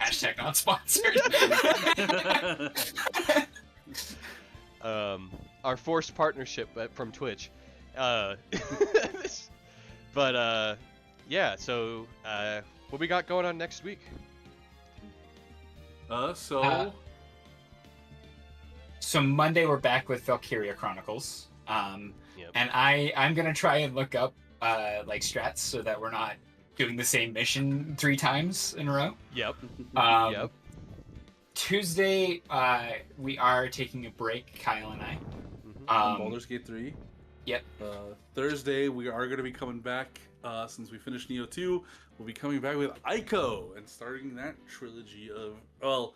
Hashtag not sponsored. our forced partnership from Twitch. But yeah. So what we got going on next week? So Monday we're back with Valkyria Chronicles. Yep. And I'm gonna try and look up like strats so that we're not doing the same mission 3 times in a row. Yep. Yep. Tuesday we are taking a break, Kyle and I. Baldur's Gate 3. Yep. Thursday we are going to be coming back since we finished Neo 2. We'll be coming back with Ico and starting that trilogy of, well,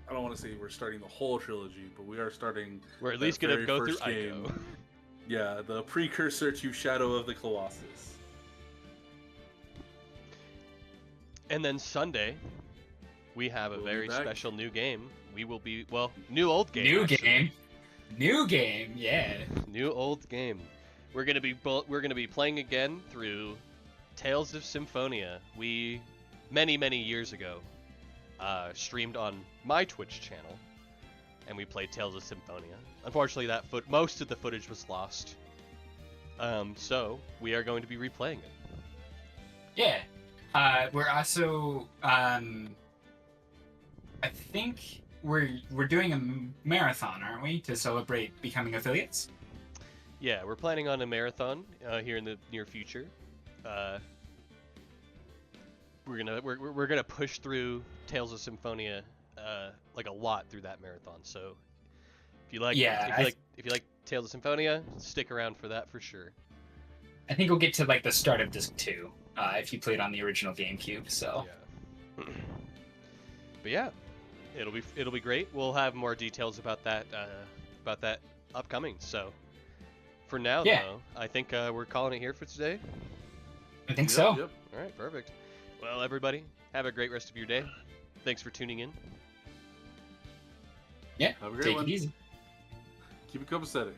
I don't want to say we're starting the whole trilogy, but we are starting. We're at least gonna go through Ico. Yeah, the precursor to Shadow of the Colossus. And then Sunday, we have a very special new game. We will be, well, new old game. New game, yeah. New old game. We're gonna be playing again through Tales of Symphonia. We many years ago streamed on my Twitch channel, and we played Tales of Symphonia. Unfortunately, most of the footage was lost. So we are going to be replaying it. Yeah. We're also I think we're doing a marathon, aren't we, to celebrate becoming affiliates? Yeah, we're planning on a marathon here in the near future. We're gonna push through Tales of Symphonia like a lot through that marathon. So if you like if you like Tales of Symphonia, stick around for that for sure. I think we'll get to like the start of Disc 2 if you played on the original GameCube. So. Yeah. But yeah, it'll be great. We'll have more details about that upcoming. So for now, though, I think we're calling it here for today. I think so. Yep. All right, perfect. Well, everybody, have a great rest of your day. Thanks for tuning in. Yeah. Have a great Take one. it easy. Keep it copacetic.